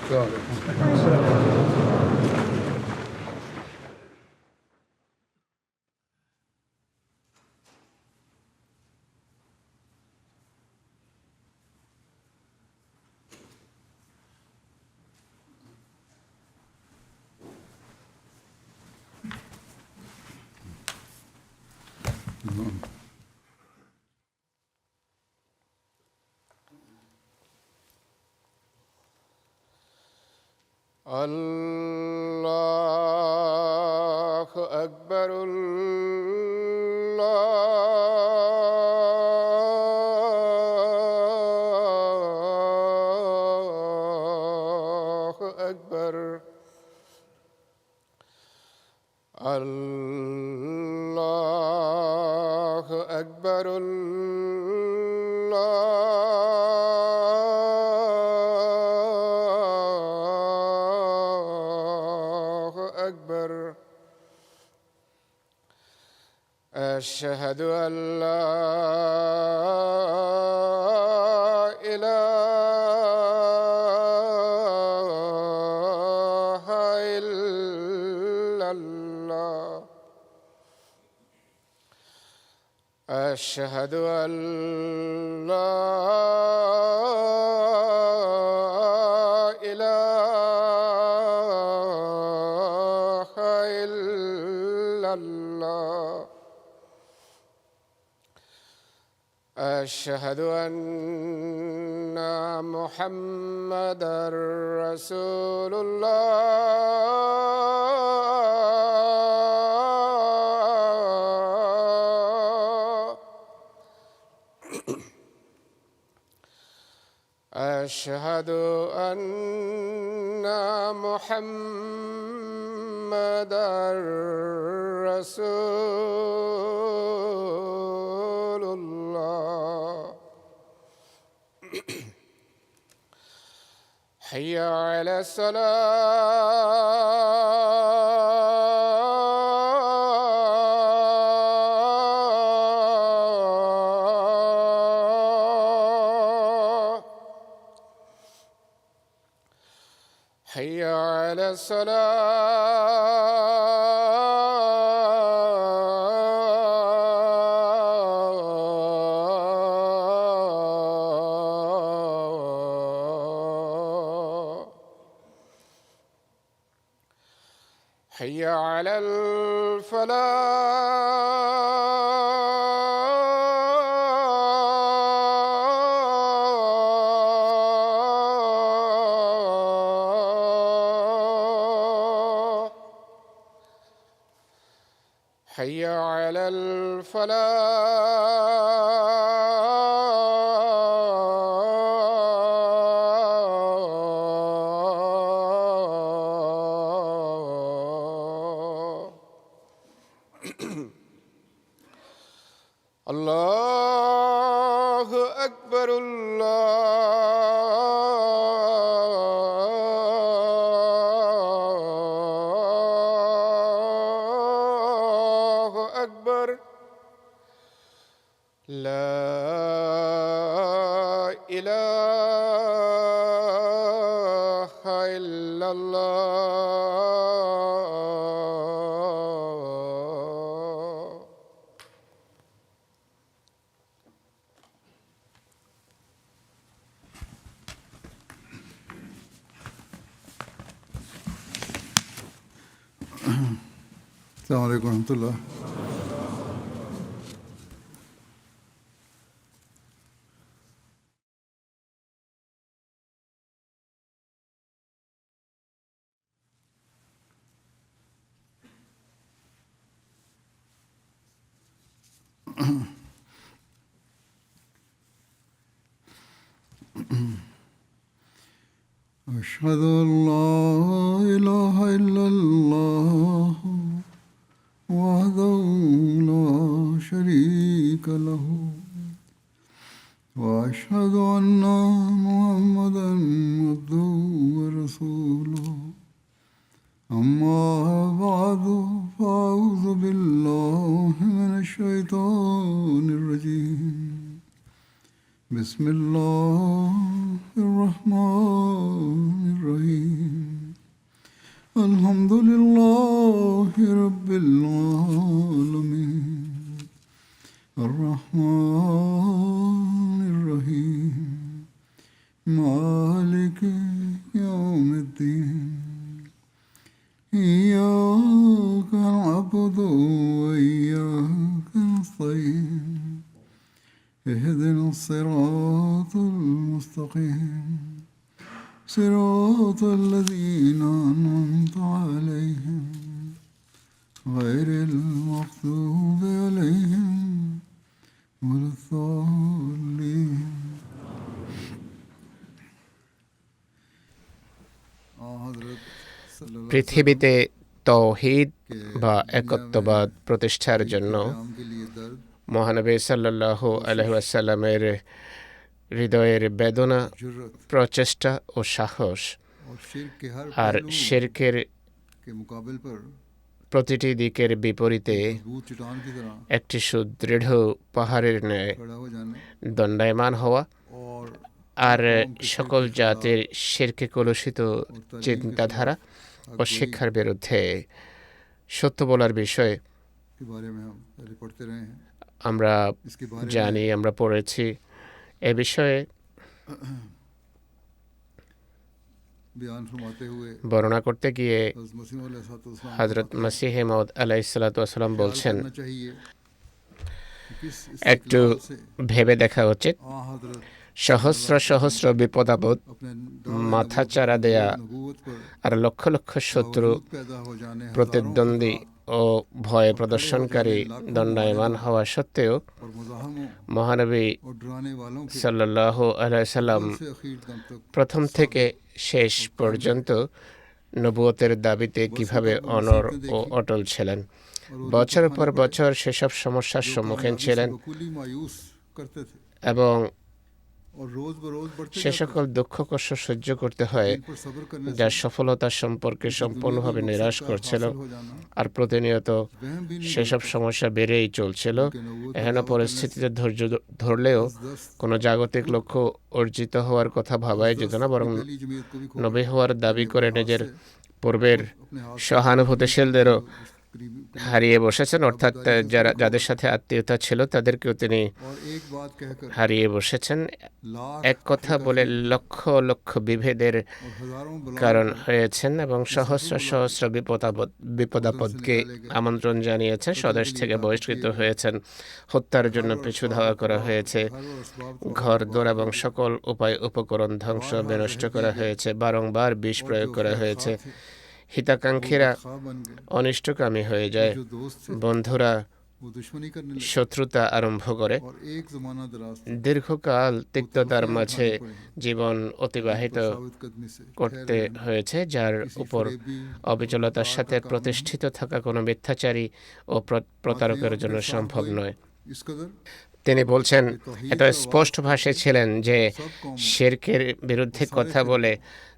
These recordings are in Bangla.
السلام عليكم. الله أكبر الله أكبر الله أكبر الله أكبر أشهد أن لا إله إلا الله أشهد أن لا إله إلا الله أشهد أن محمدًا رسول الله أشهد أن محمدًا رسول الله حي على الصلاة حي على الصلاة حي على الفلاح حي على الفلاح الله أكبر الله أكبر لا إله إلا الله السلام عليكم ورحمة الله. أشهد أن لا إله إلا الله وحده لا شريك له وأشهد أن محمدًا عبده ورسوله أما بعد فأعوذ بالله من الشيطان الرجيم بسم الله الرحمن الرحيم الحمد لله رب العالمين الرحمن الرحيم مالك يوم الدين إياك نعبد وإياك نستعين اهدنا الصراط المستقيم صراط الذين أنعمت عليهم غير المغضوب عليهم ولا الضالين পৃথিবীতে তৌহিদ বা একত্ববাদ প্রতিষ্ঠার জন্য মহানবী সাল্লাল্লাহু আলাইহি ওয়াসাল্লামের হৃদয়ের বেদনা, প্রচেষ্টা ও সাহস আর শিরকের প্রতিটি দিকের বিপরীতে একটি সুদৃঢ় পাহাড়ের ন্যায় দণ্ডায়মান হওয়া আর সকল জাতির শিরকে কলুষিত চিন্তাধারা ও শিক্ষার বিরুদ্ধে সত্য বলার বিষয়ে আমরা জানি, আমরা পড়েছি। এ বিষয়ে বর্ণনা করতে গিয়ে হযরত মসিহ মাউদ আলাইহিস সালাতু ওয়াস সালাম বলছেন, একটু ভেবে দেখা উচিত, সহস্র সহস্র বিপদাপদ মাথাচাড়া দেয়া আর লক্ষ লক্ষ শত্রু, প্রতিদ্বন্দ্বী ও ভয় প্রদর্শনকারী দণ্ডায়মান হওয়া সত্ত্বেও মহানবী সাল্লাল্লাহু আলাইহি সাল্লাম প্রথম থেকে শেষ পর্যন্ত নবুয়তের দাবিতে কিভাবে অনড় ও অটল ছিলেন। বছর পর বছর সেসব সমস্যার সম্মুখীন ছিলেন এবং সে সকল দুঃখ কষ্ট সহ্য করতে হয় যা সফলতার সম্পর্কে সম্পূর্ণভাবে নিরাশ করছিল, আর প্রতিনিয়ত সেসব সমস্যা বেড়েই চলছিল। এহেন পরিস্থিতিতে ধৈর্য ধরলেও কোনো জাগতিক লক্ষ্য অর্জিত হওয়ার কথা ভাবাই যেত না, বরং নবী হওয়ার দাবি করে নিজের পূর্বের সহানুভূতিশীলদেরও হারিয়ে বসেছেন, অর্থাৎ যাদের সাথে আত্মীয়তা ছিল তাদেরকেও তিনি হারিয়ে বসেছেন। এক কথা বলে লক্ষ লক্ষ বিভেদের কারণ হয়েছেন এবং সহস্র সহস্র বিপদাপদকে আমন্ত্রণ জানিয়েছেন। স্বদেশ থেকে বহিষ্কৃত হয়েছেন, হত্যার জন্য পিছু ধাওয়া করা হয়েছে, ঘর দোর এবং সকল উপায় উপকরণ ধ্বংস বিনষ্ট করা হয়েছে, বারংবার বিষ প্রয়োগ করা হয়েছে। হিতাকাঙ্ক্ষীরা অনিষ্টকামী হয়ে যায়, বন্ধুরা শত্রুতা আরম্ভ করে। দীর্ঘকাল তিক্ততার মাঝে জীবন অতিবাহিত করতে হয়েছে, যার উপর অবিচলতার সাথে প্রতিষ্ঠিত থাকা কোনো মিথ্যাচারী ও প্রতারকের জন্য সম্ভব নয়। তিনি বলছেন, এত স্পষ্ট ভাষায় ছিলেন যে শিরকের বিরুদ্ধে কথা বলে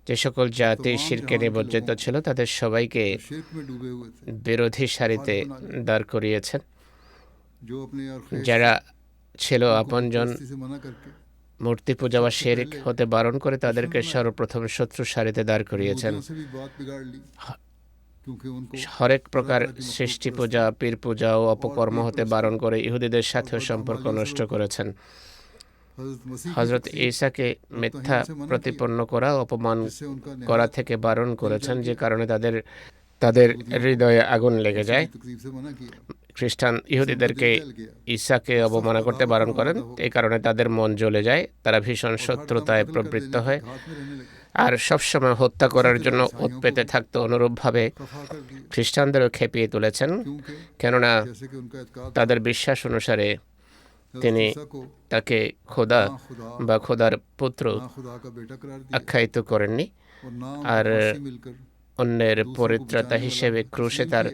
যে সকল জাতি শিরকে নিমজ্জিত ছিল তাদের সবাইকে বিরোধী সারিতে দাঁড় করিয়েছেন। যারা ছিল আপনজন, মূর্তি পূজা বা শিরক হতে বারণ করে তাদেরকে সর্বপ্রথম শত্রু সারিতে দাঁড় করিয়েছেন। হরেক প্রকার সৃষ্টি পূজা, পীর পূজা ও অপকর্ম হতে বারণ করে ইহুদিদের সাথেও সম্পর্ক নষ্ট করেছেন। হযরত ঈসাকে মিথ্যা প্রতিপন্ন করা, অপমান করা থেকে বারণ করেছেন, যে কারণে তাদের হৃদয়ে আগুন লেগে যায়। খ্রিস্টান ইহুদিদেরকে ঈসাকে অবমাননা করতে বারণ করেন, এই কারণে তাদের মন জ্বলে যায়, তারা ভীষণ শত্রুতায় প্রবৃত্ত হয় আর সবসময় হত্যা করার জন্য ওৎ পেতে থাকতো। অনুরূপভাবে খ্রিস্টানদেরও খেপিয়ে তুলেছেন, কেননা তাদের বিশ্বাস অনুসারে তিনি তাকে খোদা বা খোদার পুত্র আখ্যায়িত করেননি, আর অন্যের পরিত্রাতা হিসেবে ক্রুশে তার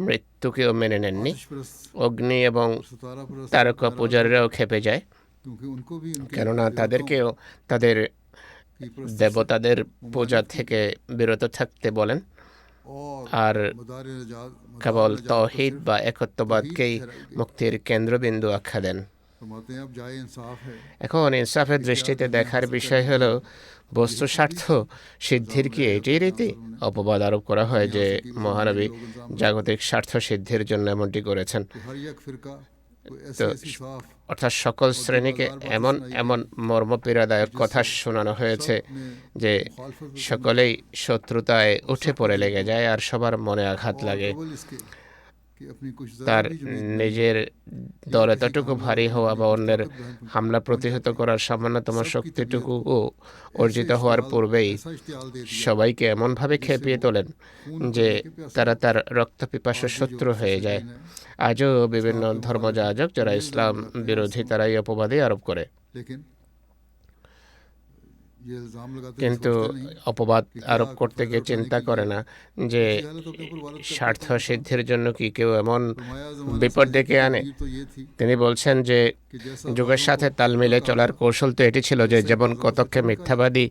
মৃত্যুকেও মেনে নেননি। অগ্নি এবং তারকা পূজারীরাও খেপে যায়, কেননা তাদেরকেও তাদের দেবতাদের পূজা থেকে বিরত থাকতে বলেন আর কেবল তাওহীদ বা একত্ববাদকেই মুক্তির কেন্দ্রবিন্দু আখ্যা দেন। फरमाते हैं अब जाए इंसाफ है এখন ইনসাফের দৃষ্টিতে দেখার বিষয় হলো বস্তু স্বার্থ সিদ্ধির কি এটাই রীতি? অপবাদ আরোপ করা হয় যে মহানবী জাগতিক স্বার্থ সিদ্ধির জন্য এমনটি করেছেন। कि हर एक फिरका कोई তো ऐसे ऐसी साफ অর্থাৎ সকল শ্রেণীকে এমন এমন মর্মপীড়াদায়ক কথা শোনানো হয়েছে যে সকলেই শত্রুতায় উঠে পড়ে লেগে যায় আর সবার মনে আঘাত লাগে। डबल इसके कि अपनी कुछ তার ज़रा भी जो भी নিজের দল এতটুকু ভারী হওয়া বা অন্যের হামলা প্রতিহত করার সামান্যতম শক্তিটুকুও অর্জিত হওয়ার পূর্বেই ऐसा इश्तियाल दे दिया সবাইকে এমনভাবে খেপিয়ে তোলেন যে তারা তার রক্তপিপাসু শত্রু হয়ে যায়। আজও বিভিন্ন ধর্মযাজক যারা ইসলাম বিরোধী তারা এই অপবাদে আরোপ করে, लेकिन ये इल्ज़ाम लगाते हैं কিন্তু सोचते नहीं অপবাদ আরোপ করতে গিয়ে চিন্তা করে না যে ऐसी हालतों के ऊपर वारद करता স্বার্থ সিদ্ধির জন্য কি কেউ এমন फरमाया ज़माना বিপদ से ডেকে আনে। तकदीर तो ये थी তিনি বলছেন যে कि जैसा যুগের সাথে তাল মিলে চলার কৌশল তো এটি ছিল যে যেমন কতককে মিথ্যাবাদী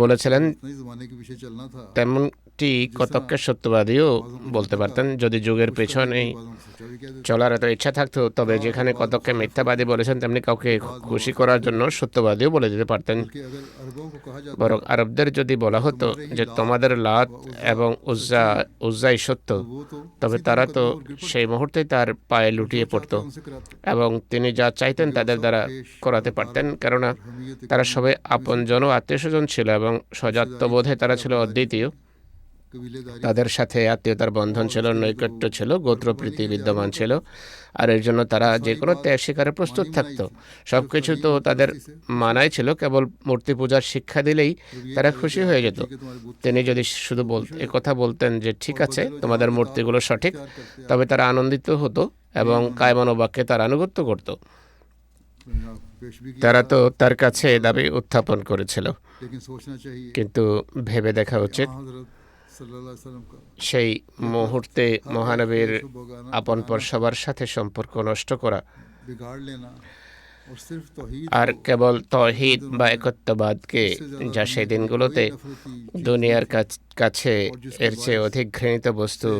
বলেছিলেন नई ज़माने के पीछे चलना था তেমনটি কতককে সত্যবাদীও বলতে পারতেন। যদি যুগের পেছনেই बाज़ों को सच्चा भी कह देते চলার এত ইচ্ছা থাকতো তবে যেখানে কতককে মিথ্যাবাদী বলেছেন তেমনি কাউকে খুশি করার জন্য সত্যবাদীও বলে দিতে পারতেন। कि अगर अरबों को कहा जाता বরং আরবদের যদি বলা হতো যে তোমাদের লাত এবং উজ্জাই সত্য, वो तो তবে তারা তো সেই মুহূর্তে তার পায়ে লুটিয়ে পড়তো उनसे कराते এবং তিনি যা চাইতেন তাদের দ্বারা করাতে পারতেন, কেননা তারা সবাই আপনজন ও আত্মীয়স্বজন ছিল এবং সজাত্যবোধে তারা ছিল অদ্বিতীয়। कबीलेदारी তাদের সাথে আত্মীয়তার বন্ধন ছিল, নৈকট্য ছিল, গোত্রপ্রীতি বিদ্যমান ছিল, আর এর জন্য তারা যে কোনো ত্যাগ স্বীকারে প্রস্তুত থাকতো। সব কিছু তো তাদের মানাই ছিল, কেবল মূর্তি পূজার শিক্ষা দিলেই তারা খুশি হয়ে যেত। कि तुम्हारे बुत তিনি যদি শুধু কথা বলতেন যে ঠিক আছে তোমাদের মূর্তিগুলো সঠিক, তবে তারা আনন্দিত হতো এবং কায়মনোবাক্যে তার আনুগত্য করত। पेश भी किया তারা তো তার কাছে এ দাবি উত্থাপন করেছিল, लेकिन सोचना चाहिए কিন্তু ভেবে দেখা উচিত हज़रत सल्लल्लाहु अलैहि वसल्लम का সেই মুহূর্তে মহানবীর बोगाना আপনপর সবার সাথে সম্পর্ক নষ্ট করা बिगाड़ लेना और सिर्फ तौहीद আর কেবল তৌহিদ বা একত্ববাদকে, যা সেই দিনগুলোতে দুনিয়ার কাছে এর চেয়ে অধিক ঘৃণিত বস্তু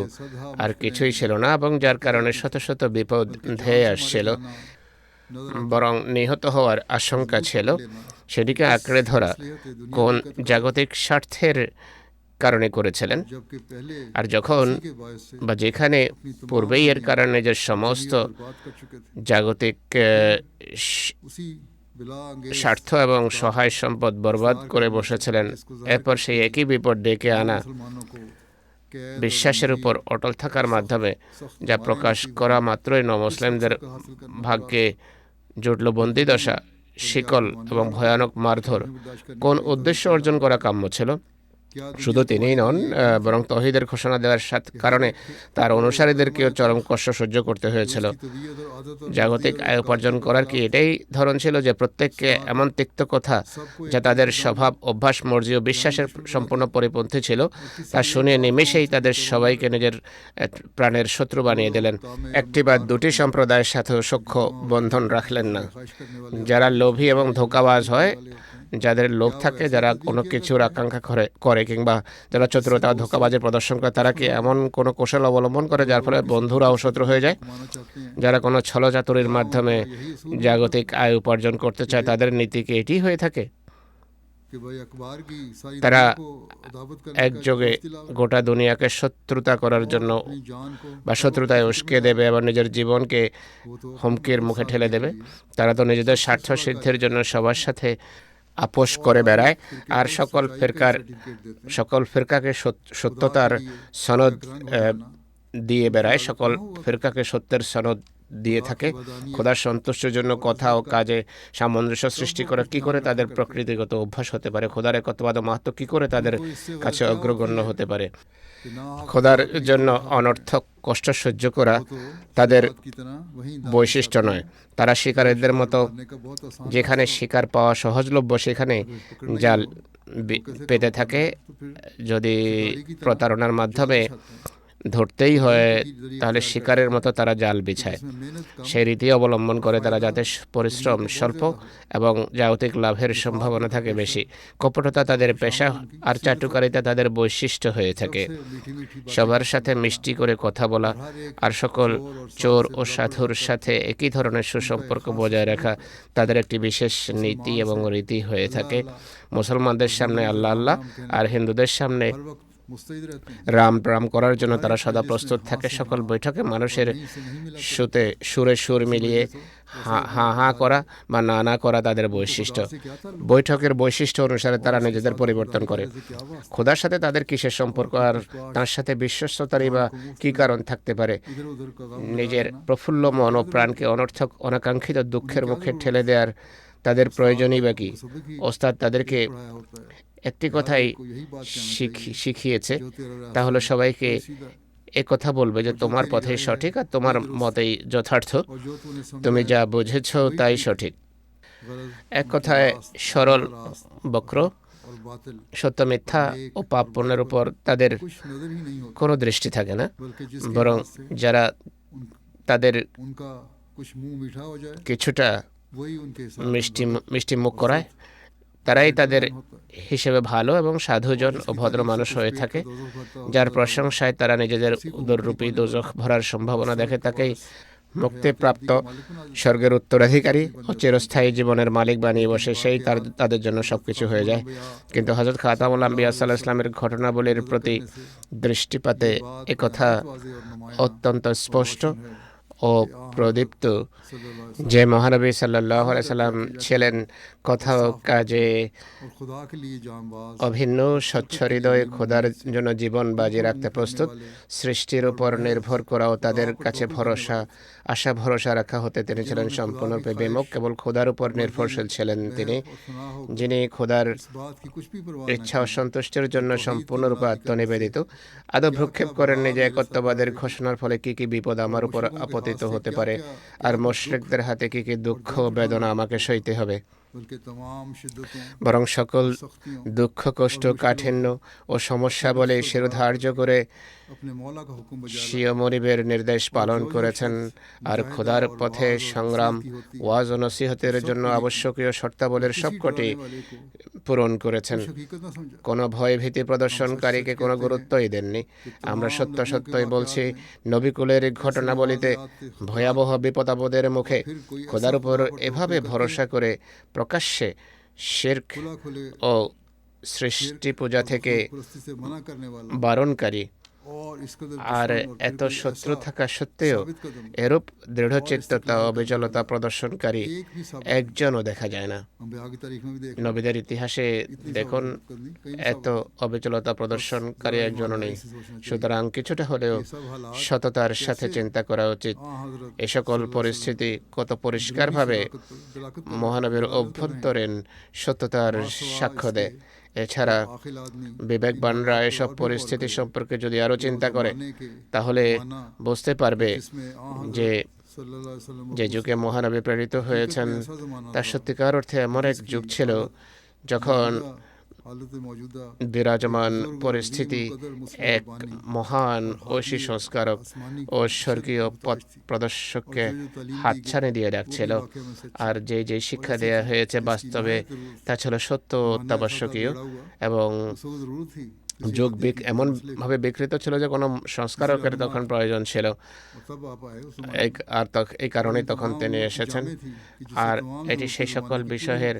আর কিছুই ছিল না, এবং যার কারণে শত শত বিপদ ধেয়ে আসছিল, বরং নিহত হওয়ার আশঙ্কা ছিল, সেটিকে আঁকড়ে ধরা কোন জাগতিক স্বার্থের কারণে করেছিলেন। जबकि पहले আর যখন के बायस से বা যেখানে পূর্বেই এর কারণে যে সমস্ত बात कर चुके थे জাগতিক उसी बिला अंगेज স্বার্থ এবং সহায় সম্পদ বরবাদ করে বসেছিলেন, এরপর সেই একই বিপদ ডেকে আনা मुसलमानों को कैद বিশ্বাসের উপর অটল থাকার মাধ্যমে যা প্রকাশ করা মাত্রই মুসলিমদের हासिल करने ভাগ্যে জুটল বন্দিদশা, শিকল এবং ভয়ানক মারধর। কোন উদ্দেশ্য অর্জন করা কাম্য ছিল? क्या শুধু তিনিই নন, বরং তৌহিদের ঘোষণা দেওয়ার কারণে তার অনুসারীদেরকেও চরম কষ্ট সহ্য করতে হয়েছিল। तबीयत और आदत और জাগতিক আয় উপার্জন করার কি এটাই ধরন ছিল যে প্রত্যেককে এমন তিক্ত কথা যা তাদের স্বভাব, অভ্যাস, মর্জি ও বিশ্বাসের সম্পূর্ণ পরিপন্থী ছিল তা শুনে নিমেষেই তাদের সবাইকে নিজের প্রাণের শত্রু বানিয়ে দিলেন। একটি বা দুটি সম্প্রদায়ের সাথেও সখ্য বন্ধন রাখলেন না। ख्वाहिश करने वाले যারা লোভী এবং ধোঁকাবাজ হয়, যাদের লোভ থাকে, যারা কোনো কিছুর আকাঙ্ক্ষা করে কিংবা যারা চতুরতা ও ধোঁকাবাজের প্রদর্শন করে, তারা কি এমন কোনো কৌশল অবলম্বন করে যার ফলে বন্ধুরাও শত্রু হয়ে যায়? कमाना चाहते हैं যারা কোনো ছলচাতুরির মাধ্যমে জাগতিক আয় উপার্জন করতে চায়, তাদের নীতি কি এটি হয়ে থাকে? कि भाई अखबार की सारी তারা दुनिया को दावत करने का একযোগে जो इस्तिलाह গোটা দুনিয়াকে শত্রুতা করার জন্য अपनी जान को বা শত্রুতায় উস্কে দেবে এবং নিজের জীবনকে वो तो হুমকির মুখে ঠেলে দেবে। তারা তো নিজেদের স্বার্থ সিদ্ধির জন্য সবার সাথে আপোষ করে বেড়ায় আর সকল ফিরকাকে সত্যতার সনদ দিয়ে বেড়ায়, সকল ফিরকাকে সত্যের সনদ দিয়ে থাকে। খোদার সন্তুষ্টির জন্য কথা ও কাজে সামঞ্জস্য সৃষ্টি করে কি করে তাদের প্রকৃতিগত অভ্যাস হতে পারে? খোদার একত্ববাদ ও মাহাত্ম্য কি করে তাদের কাছে অগ্রগণ্য হতে পারে? খোদার জন্য অনর্থক কষ্ট সহ্য করা তাদের বৈশিষ্ট্য নয়। তারা শিকারীদের মতো, যেখানে শিকার পাওয়া সহজলভ্য সেখানে জাল পেতে থাকে। যদি প্রতারণার মাধ্যমে ধরতেই হয়, তাহলে শিকারের মতো তারা জাল বিছায়। इसमें मेहनत कम সেই রীতি অবলম্বন করে তারা, যাতে পরিশ্রম স্বল্প এবং জাগতিক লাভের সম্ভাবনা থাকে বেশি। কপটতা তাদের পেশা আর চাটুকারিতা তাদের বৈশিষ্ট্য হয়ে থাকে। सबसे मीठी मीठी बातें সবার करके সাথে बताना মিষ্টি করে কথা বলা और हर एक আর সকল चोर और চোর साधु ও से সাধুর बराबर সাথে একই ধরনের সুসম্পর্ক বজায় রাখা তাদের একটি বিশেষ নীতি এবং রীতি হয়ে থাকে। মুসলমানদের সামনে আল্লাহ আল্লাহ আর হিন্দুদের সামনে हर वक्त मुस्तैद रहते हैं রাম রাম করার জন্য हर তারা एक সদা मजलिस প্রস্তুত में থাকে। हाँ से সকল हाँ বৈঠকে और মানুষের नहीं से नहीं मिलाते সুরে সুর মিলিয়ে হাঁ হাঁ করা বা না না করা তাদের বৈশিষ্ট্য। বৈঠকের বৈশিষ্ট্য অনুসারে তারা নিজেদের পরিবর্তন করে। খোদার সাথে তাদের কিসের সম্পর্ক আর তার সাথে বিশ্বস্ততারই বা কী কারণ থাকতে পারে? इधर उधर का गम নিজের প্রফুল্ল মন ও প্রাণকে অনর্থক অনাকাঙ্ক্ষিত দুঃখের মুখে ঠেলে দেওয়ার তাদের প্রয়োজনই বা কি? ওস্তাদ তাদেরকে पढ़ाया होता है একটি কথাই को यही बात कहना শিখিয়েছে, जो तेरा তা হলো সবাইকে सीधा এ কথা বলবে যে তোমার পথেই সঠিক আর তোমার মতেই যথার্থ, और जो तूने তুমি समझा যা বুঝেছ তাই সঠিক। गलत এক কথায় সরল বক্র और बातिल সত্য মিথ্যা ও পাপ পুণ্যের উপর তাদের कुछ नजर ही नहीं होता কোনো দৃষ্টি থাকে না, बल्कि जिसके বরং हाथ से যারা তাদের उनका कुछ मुंह मीठा हो जाए কিছুটা वही उनके साथ মিষ্টি মুখ করায়, তারাই তাদের হিসেবে ভালো এবং সাধুজন ও ভদ্র মানুষ হয়ে থাকে। যার প্রশংসায় তারা নিজেদের উদররূপী দোজখ ভরার সম্ভাবনা দেখে, তাকেই মুক্তিপ্রাপ্ত স্বর্গের উত্তরাধিকারী ও চিরস্থায়ী জীবনের মালিক বানিয়ে বসে, সেই তাদের জন্য সবকিছু হয়ে যায়। কিন্তু হযরত খাতামুল আম্বিয়া সাল্লাল্লাহু আলাইহি ওয়াসাল্লামের ঘটনাবলীর প্রতি দৃষ্টিপাতে একথা অত্যন্ত স্পষ্ট ও প্রদীপ্ত যে মহানবী সাল্লাল্লাহু আলাইহি সাল্লাম ছিলেন কথা ও কাজে और खुदा के लिए जांबाज অভিন্ন, স্বচ্ছ হৃদয়, খোদার জন্য জীবন বাজি রাখতে প্রস্তুত, সৃষ্টির উপর নির্ভর করা ও তাদের কাছে আশা ভরসা রাখা হতে তিনি ছিলেন সম্পূর্ণরূপে বিমুখ। কেবল খোদার উপর নির্ভরশীল ছিলেন তিনি, যিনি খোদার इस बात की कुछ भी परवाह ইচ্ছা ও সন্তুষ্টির জন্য সম্পূর্ণরূপে আত্মনিবেদিত। আদৌ ভ্রুক্ষেপ করেননি যে একত্ববাদের ঘোষণার ফলে কি কি বিপদ আমার উপর আপতিত হতে পারে আর মুশরিকদের হাতে কি কি দুঃখ বেদনা আমাকে সইতে হবে, बल्कि तमाम शिद्दतों বরং সকল सख्तियों দুঃখ কষ্ট কাঠিন্য ও সমস্যা বলে শিরোধার্য করে अपने मौला का हुक्म बजा স্বীয় মনিবের নির্দেশ পালন করেছেন আর খোদার পথে সংগ্রাম, ওয়াজ ও নসিহতের জন্য আবশ্যকীয় শর্তাবলীর সবকটি वाले को পূরণ করেছেন। हकीकत ना समझा কোনো ভয় ভীতি প্রদর্শনকারীকে কোনো গুরুত্বই দেননি। আমরা সত্যই বলছি, নবিকুলের ঘটনাবলিতে ভয়াবহ বিপদ আপদের মুখে খোদার উপর এভাবে ভরসা করে প্রকাশ্যে শিরক खुला खुले ও সৃষ্টি পূজা থেকে परस्ती से मना करने वाला বারণকারী और इस कदर আর दुश्मन और এত फिर कोई শত্রু ऐसा থাকা সত্ত্বেও साबित कदम এরূপ দৃঢ়চিত্ততা ও বিচলতা প্রদর্শনকারী एक भी साबित একজনও দেখা যায় না। हम आगे तारीख में भी देख নবীদের ইতিহাসে দেখুন, এত অবিচলতা প্রদর্শনকারী একজনও নেই। সুতরাং কিছুটা হলেও सब हालात সততার সাথে চিন্তা করা উচিত। हाँ हजरत এ সকল পরিস্থিতি কত পরিষ্কারভাবে दिलाकत মহানবীর অভ্যন্তরীণ সত্যতার সাক্ষ্য দেয়। এছাড়া आखिल आदमी বিবেকবানরা এসব পরিস্থিতি সম্পর্কে যদি আরও চিন্তা করে, मानने के তাহলে বুঝতে পারবে इसमें যে सल्लल्लाहु अलैहि वसल्लम যে যুগে মহানবী প্রেরিত হয়েছেন তা সত্যিকার অর্থে এমন এক যুগ ছিল যখন हालत मौजूदा বিরাজমান পরিস্থিতি এক মহান ঐশী সংস্কারক ও স্বর্গীয় পথ প্রদর্শককে হাতছানি দিয়ে রাখছিল। আর যে শিক্ষা দেয়া হয়েছে বাস্তবে তা ছিল সত্য ও অত্যাবশ্যকীয়, এবং उसको जरूरत थी যুগ এমনভাবে বিকৃত ছিল যে কোনো সংস্কারকের তখন প্রয়োজন ছিল। और तब आप आए उस এই কারণেই তখন তিনি এসেছেন। আর এটি সেই সকল বিষয়ের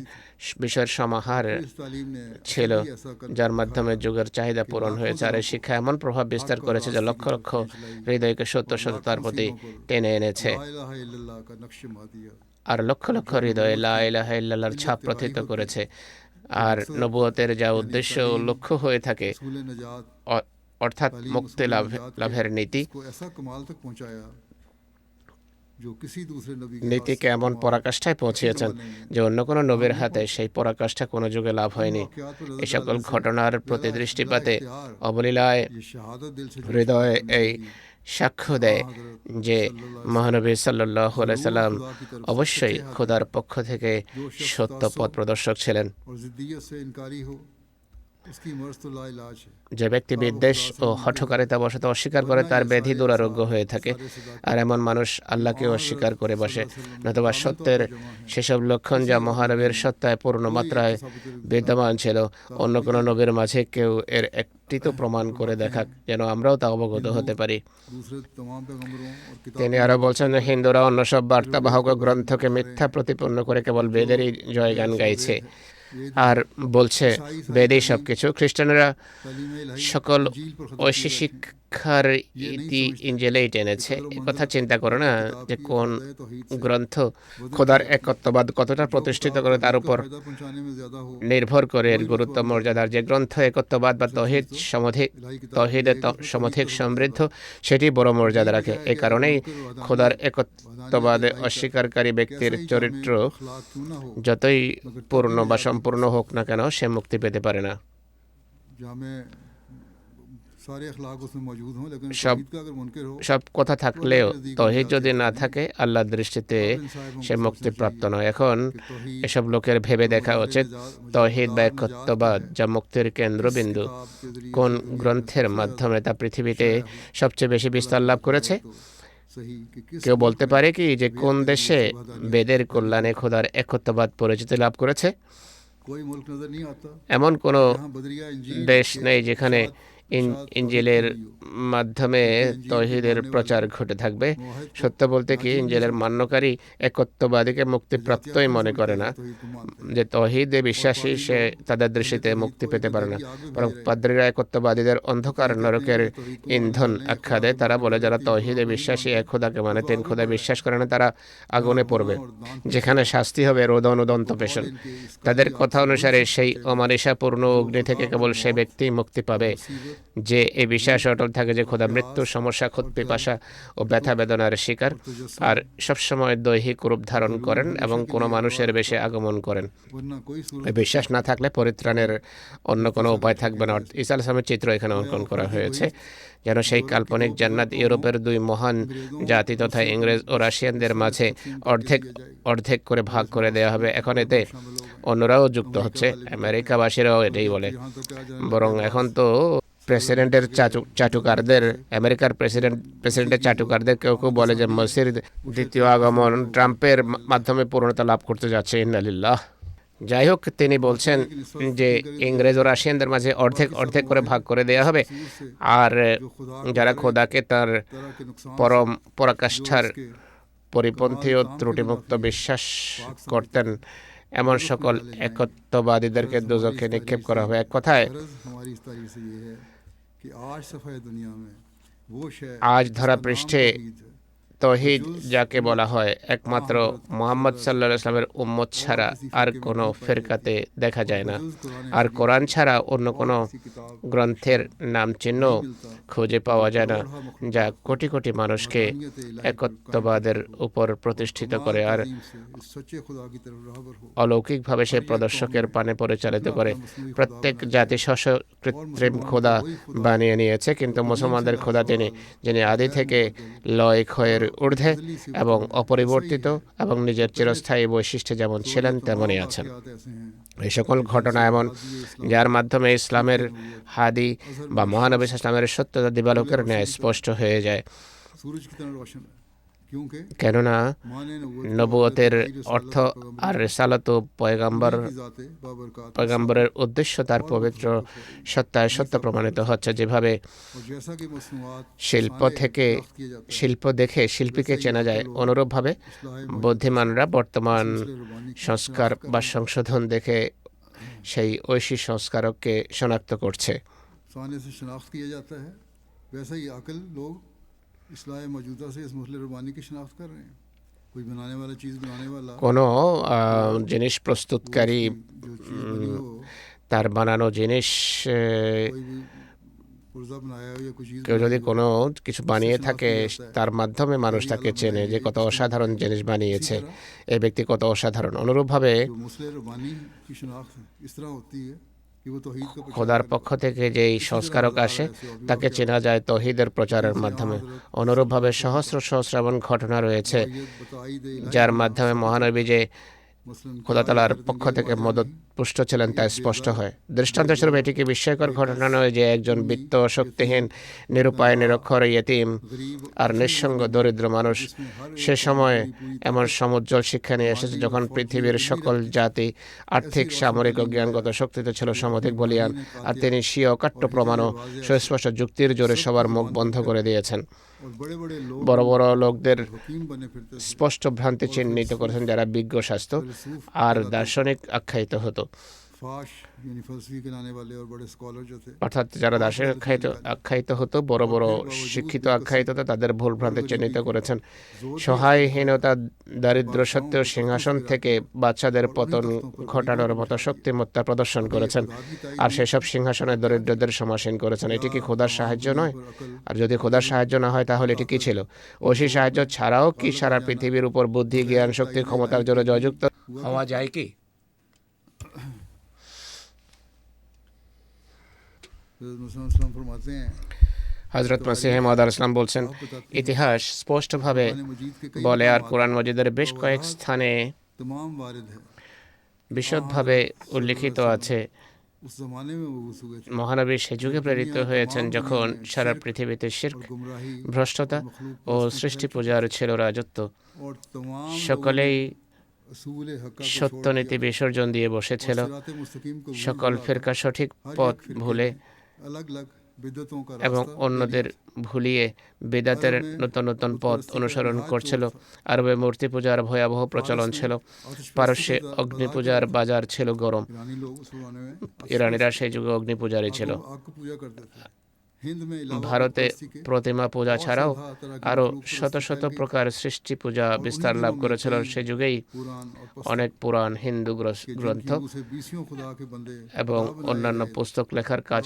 সমাহার इस तालीम ने ছিল ऐसा যার মাধ্যমে যুগের চাহিদা পূরণ হয়েছে। আর এই শিক্ষা এমন প্রভাব বিস্তার করেছে যে লক্ষ লক্ষ হৃদয়কে সত্যতার প্রতি টেনে এনেছে, ला इलाहा इल्लल्लाह का नक्श मा दिया আর লক্ষ লক্ষ হৃদয়ে লা ইলাহা ইল্লাল্লাহর ছাপ প্রথিত করেছে। আর নবুয়তের যা উদ্দেশ্য ও লক্ষ্য হয়ে থাকে, रसूल नजात অর্থাৎ মুক্তি লাভের নীতি, को ऐसा कमाल तक पहुंचाया जो किसी दूसरे नबी के নীতিকে এমন পরাকাষ্ঠায় পৌঁছিয়েছেন যে অন্য কোনো নবীর হাতে সেই পরাকাষ্ঠা কোনো যুগে লাভ হয়নি। এই সকল ঘটনার প্রতি দৃষ্টিপাতে অবলীলায় ये शहादत दिल से হৃদয়ে এই সাক্ষ্য দেয় যে মহানবী সাল্লাল্লাহু আলাইহি সাল্লাম অবশ্যই খোদার পক্ষ থেকে সত্য পথ প্রদর্শক ছিলেন। और जिद्दियत से इनकारी हो उसकी मर्ज तो लाइलाज है যে ব্যক্তি বিদ্বেষ ও হঠকারিতা বশত অস্বীকার করে তার ব্যাধি দুরারোগ্য হয়ে থাকে। আর এমন মানুষ আল্লাহকে অস্বীকার করে বসে, নতুবা সত্যের সেসব লক্ষণ যা মহানবীর সত্তায় পূর্ণ মাত্রায় বিদ্যমান ছিল, অন্য কোনো নবীর মাঝে কেউ এর একটি তো প্রমাণ করে দেখাক, যেন আমরাও তা অবগত হতে পারি। दूसरे तमाम पैगंबरों और তিনি किताबों আরো বলছেন যে হিন্দুরা অন্য সব বার্তাবাহক গ্রন্থকে মিথ্যা প্রতিপন্ন করে কেবল বেদেরই জয়গান গাইছে আর বলছে বেদই সবকিছু। খ্রিস্টানরা तालीम इलाही সকল इंजील पर खत्म ঐশী শিক্ষার ইতি ইঞ্জিলেই টেনেছে। এ কথা চিন্তা করো না যে কোন গ্রন্থ খোদার একত্ববাদ কতটা প্রতিষ্ঠিত করে তার উপর फायदा पहुंचाने में ज्यादा हो নির্ভর করে এর গুরুত্ব মর্যাদার। যে গ্রন্থ একত্ববাদ বা তৌহিদ তৌহিদে সমধিক সমৃদ্ধ, সেটি বড় মর্যাদা রাখে। এ কারণেই খোদার একত্ববাদে অস্বীকারী ব্যক্তির চরিত্র अखलाक क्यों ना हो যতই পূর্ণ বা সম্পূর্ণ হোক না কেন, সে মুক্তি পেতে পারে না। जहाँ में सारे अखलाक उसमें मौजूद हों लेकिन सब तौहीद का अगर मुनकिर हो সব কথা থাকলেও তৌহিদ যদি না থাকে, আল্লাহর দৃষ্টিতে সে মুক্তিপ্রাপ্ত নয়। এখন এসব লোকের ভেবে দেখা উচিত তৌহিদ বা একত্ববাদ যা মুক্তির কেন্দ্রবিন্দু, কোন গ্রন্থের মাধ্যমে তা পৃথিবীতে সবচেয়ে বেশি বিস্তার লাভ করেছে। सही कि किस কেউ বলতে পারে কি যে কোন দেশে বেদের কল্যাণে খোদার একত্ববাদ পরিচিতি লাভ করেছে? कोई मुल्क नजर नहीं आता এমন কোনো जहाँ बदरिया इंजील দেশ নেই যেখানে ইঞ্জিলের মাধ্যমে তৌহিদের প্রচার ঘটে থাকবে। সত্য বলতে কি, ইঞ্জিলের মান্যকারী একত্ববাদীকে মুক্তিপ্রাপ্তই মনে করে না। যে তৌহিদে বিশ্বাসী সে তাদের দৃষ্টিতে মুক্তি পেতে পারে না, বরং পাদ্রীরা একত্ববাদীদের অন্ধকার নরকের ইন্ধন আখ্যা দেয়। তারা বলে যারা তৌহিদে বিশ্বাসী, এক খোদাকে মানে তিন খোদা বিশ্বাস করে না, তারা আগুনে পড়বে, যেখানে শাস্তি হবে রোদন ও দন্তপেষণ। তাদের কথা অনুসারে সেই অমানিসাপূর্ণ অগ্নি থেকে কেবল সে ব্যক্তি মুক্তি পাবে যে এই বিশ্বাস অটল থাকে যে খোদা মৃত্যু, সমস্যা, ক্ষুধ, পিপাসা ও ব্যথা বেদনার শিকার, আর সবসময় দৈহিক রূপ ধারণ করেন এবং কোনো মানুষের বেশে আগমন করেন। वरना कोई सूरत এই বিশ্বাস না থাকলে পরিত্রাণের অন্য কোনো উপায় থাকবে না। ঈসা আলাইহিস সালামের চিত্র এখানে অঙ্কন করা হয়েছে, যেন সেই কাল্পনিক জান্নাত ইউরোপের দুই মহান জাতি তথা ইংরেজ ও রাশিয়ানদের মাঝে অর্ধেক অর্ধেক করে ভাগ করে দেওয়া হবে। এখন এতে অন্যরাও যুক্ত হচ্ছে, আমেরিকাবাসীরাও এটাই বলে। বরং এখন তো প্রেসিডেন্টের চাটুকারদের, আমেরিকার প্রেসিডেন্টের চাটুকারদের কেউ কেউ বলে যে মসির দ্বিতীয় আগমন ট্রাম্পের মাধ্যমে পূর্ণতা লাভ করতে যাচ্ছে। ইন্নালিল্লাহ। যাই হোক, তিনি বলছেন যে ইংরেজ ও রাশিয়ানদের মাঝে অর্ধেক অর্ধেক করে ভাগ করে দেওয়া হবে, আর যারা খোদাকে তার तरह के नुकसान পরম পরাকাষ্ঠার পরিপন্থী ও ত্রুটিমুক্ত বিশ্বাস করতেন এমন সকল একত্ববাদীদেরকে দোজখে নিক্ষেপ করা হবে। এক কথায় गरज हमारी इस तारीख से ये है कि आज सफ़ाए दुनिया में वो शय আজ जिसका ধরা नाम পৃষ্ঠে तौहीद है, তৌহিদ যাকে বলা হয় একমাত্র মুহাম্মদ সাল্লাল্লাহু আলাইহি ওয়াসাল্লামের উম্মত ছাড়া আর কোনো ফেরকাতে দেখা যায় না। আর কোরআন ছাড়া অন্য কোনো किसी किताब গ্রন্থের নাম চিহ্ন খুঁজে পাওয়া যায় না যা কোটি কোটি মানুষকে একত্ববাদের উপর প্রতিষ্ঠিত করে আর अजीम से इस सच्चे खुदा की तरफ राहबर हो। অলৌকিকভাবে সে প্রদর্শকের পানে পরিচালিত করে। প্রত্যেক জাতি স্ব কৃত্রিম খোদা বানিয়ে নিয়েছে, কিন্তু মুসলমানদের খোদা তিনি, যিনি আদি থেকে লয় ক্ষয়ের ঊর্ধ্বে এবং অপরিবর্তিত এবং নিজের চিরস্থায়ী বৈশিষ্ট্যে যেমন ছিলেন তেমনই আছেন। वाक़यात ऐसे हैं এই সকল ঘটনা এমন যার মাধ্যমে ইসলামের হাদি বা মহানবী ইসলামের সত্যতা দিবালোকের ন্যায় স্পষ্ট হয়ে যায়। सूरज की तरह रोशन है क्योंकि কেননা माने নবুয়তের অর্থ আর রিসালাত ও পয়গম্বরের উদ্দেশ্য তার পবিত্র সত্তায় সত্য প্রমাণিত হচ্ছে। যেভাবে শিল্প থেকে শিল্প দেখে শিল্পীকে চেনা যায়, অনুরূপভাবে বুদ্ধিমানরা বর্তমান সংস্কার বা সংশোধন দেখে সেই ঐশী সংস্কারককে শনাক্ত করছে। साने से शनाख्त किया जाता है, वैसा ही अकल लोग इस्लाह मौजूदा से इस मुस्लिम रबानी की शनाख्त कर रहे हैं। कोई बनाने वाला चीज़ बनाने वाला কোনো জিনিস প্রস্তুতকারী जो चीज़ बनी हो, তার বানানো জিনিস कोई भी पुर्जा बनाया हो या कोई चीज़ কেউ যদি কোনো কিছু বানিয়ে থাকে, তার মাধ্যমে মানুষ তাকে চেনে যে কত অসাধারণ জিনিস বানিয়েছে, এই ব্যক্তি কত অসাধারণ। অনুরূপভাবে जो मुस्लिम रबानी की शनाख्त इस तरह होती है कि वो तौहीद का খোদার পক্ষ থেকে যেই সংস্কারক আসে তাকে চেনা যায় তৌহিদের প্রচারের মাধ্যমে। অনুরূপভাবে সহস্র সহস্র এমন ঘটনা রয়েছে बताई दे যার মাধ্যমে মহানবী যে मसलन খোদা তাআলার পক্ষ থেকে মদত পুষ্ট ছিলেন তা স্পষ্ট হয়। দৃষ্টান্তস্বরূপ এটি কি বিস্ময়কর ঘটনা নয় যে একজন বিত্ত, শক্তিহীন, নিরুপায়, নিরক্ষর, ইয়েতিম আর নিঃসঙ্গ দরিদ্র মানুষ সে সময় এমন সমুজ্জ্বল শিক্ষা নিয়ে এসেছে যখন পৃথিবীর সকল জাতি আর্থিক, সামরিক ও জ্ঞানগত শক্তিতে ছিল সমধিক বলীয়ান, আর তিনি স্বীয় অকাট্য প্রমাণ ও সুস্পষ্ট যুক্তির জোরে সবার মুখ বন্ধ করে দিয়েছেন। বড় বড় লোকদের স্পষ্ট ভ্রান্তি চিহ্নিত করেছেন যারা বিজ্ঞ শাস্ত্র আর দার্শনিক আখ্যায়িত হতো, অর্থাৎ যারা দার্শনিক আখ্যায়িত হতো, বড় বড় শিক্ষিত আখ্যায়িত হতো, তাদের ভুল ভ্রান্তি চিহ্নিত করেছেন। সহায়হীনতা, দারিদ্র সত্ত্বেও সিংহাসন থেকে বাচ্চাদের পতন ঘটানোর মতো শক্তিমত্তা প্রদর্শন করেছেন, আর সেসব সিংহাসনে দরিদ্রদের সমাসীন করেছেন। এটি কি খোদার সাহায্য নয়? আর যদি খোদার সাহায্য না হয় তাহলে এটি কি ছিল? ঐশী সাহায্য ছাড়াও কি সারা পৃথিবীর উপর বুদ্ধি, জ্ঞান, শক্তি, ক্ষমতার জন্য জয়যুক্ত হওয়া যায় কি? হযরত মসিহ মাউদ আলাইহিস সালাম বলছেন, ইতিহাস স্পষ্টভাবে বলে আর কোরআন মজিদের বেশ কয়েক স্থানে বিশদভাবে উল্লিখিত আছে, মহানবী সে যুগে প্রেরিত হয়েছেন যখন সারা পৃথিবীতে শিরক, ভ্রষ্টতা ও সৃষ্টি পূজার ছিল রাজত্ব। সকলেই সত্যনীতি বিসর্জন দিয়ে বসেছিল, সকল ফিরকা সঠিক পথ ভুলে এবং অন্যদের ভুলিয়ে বিদাতের নতুন নতুন পথ অনুসরণ করছিল। আরবে মূর্তি পূজার ভয়াবহ প্রচলন ছিল, পারস্যে অগ্নি পূজার বাজার ছিল গরম। ইরানিরা সেই যুগে অগ্নি পূজারই ছিল। ভারতে প্রতিমা পূজা ছাড়াও আরও শত শত প্রকার সৃষ্টি পূজা বিস্তার লাভ করেছিল। সে যুগেই অনেক পুরাণ, হিন্দু গ্রন্থ এবং অন্যান্য পুস্তক লেখার কাজ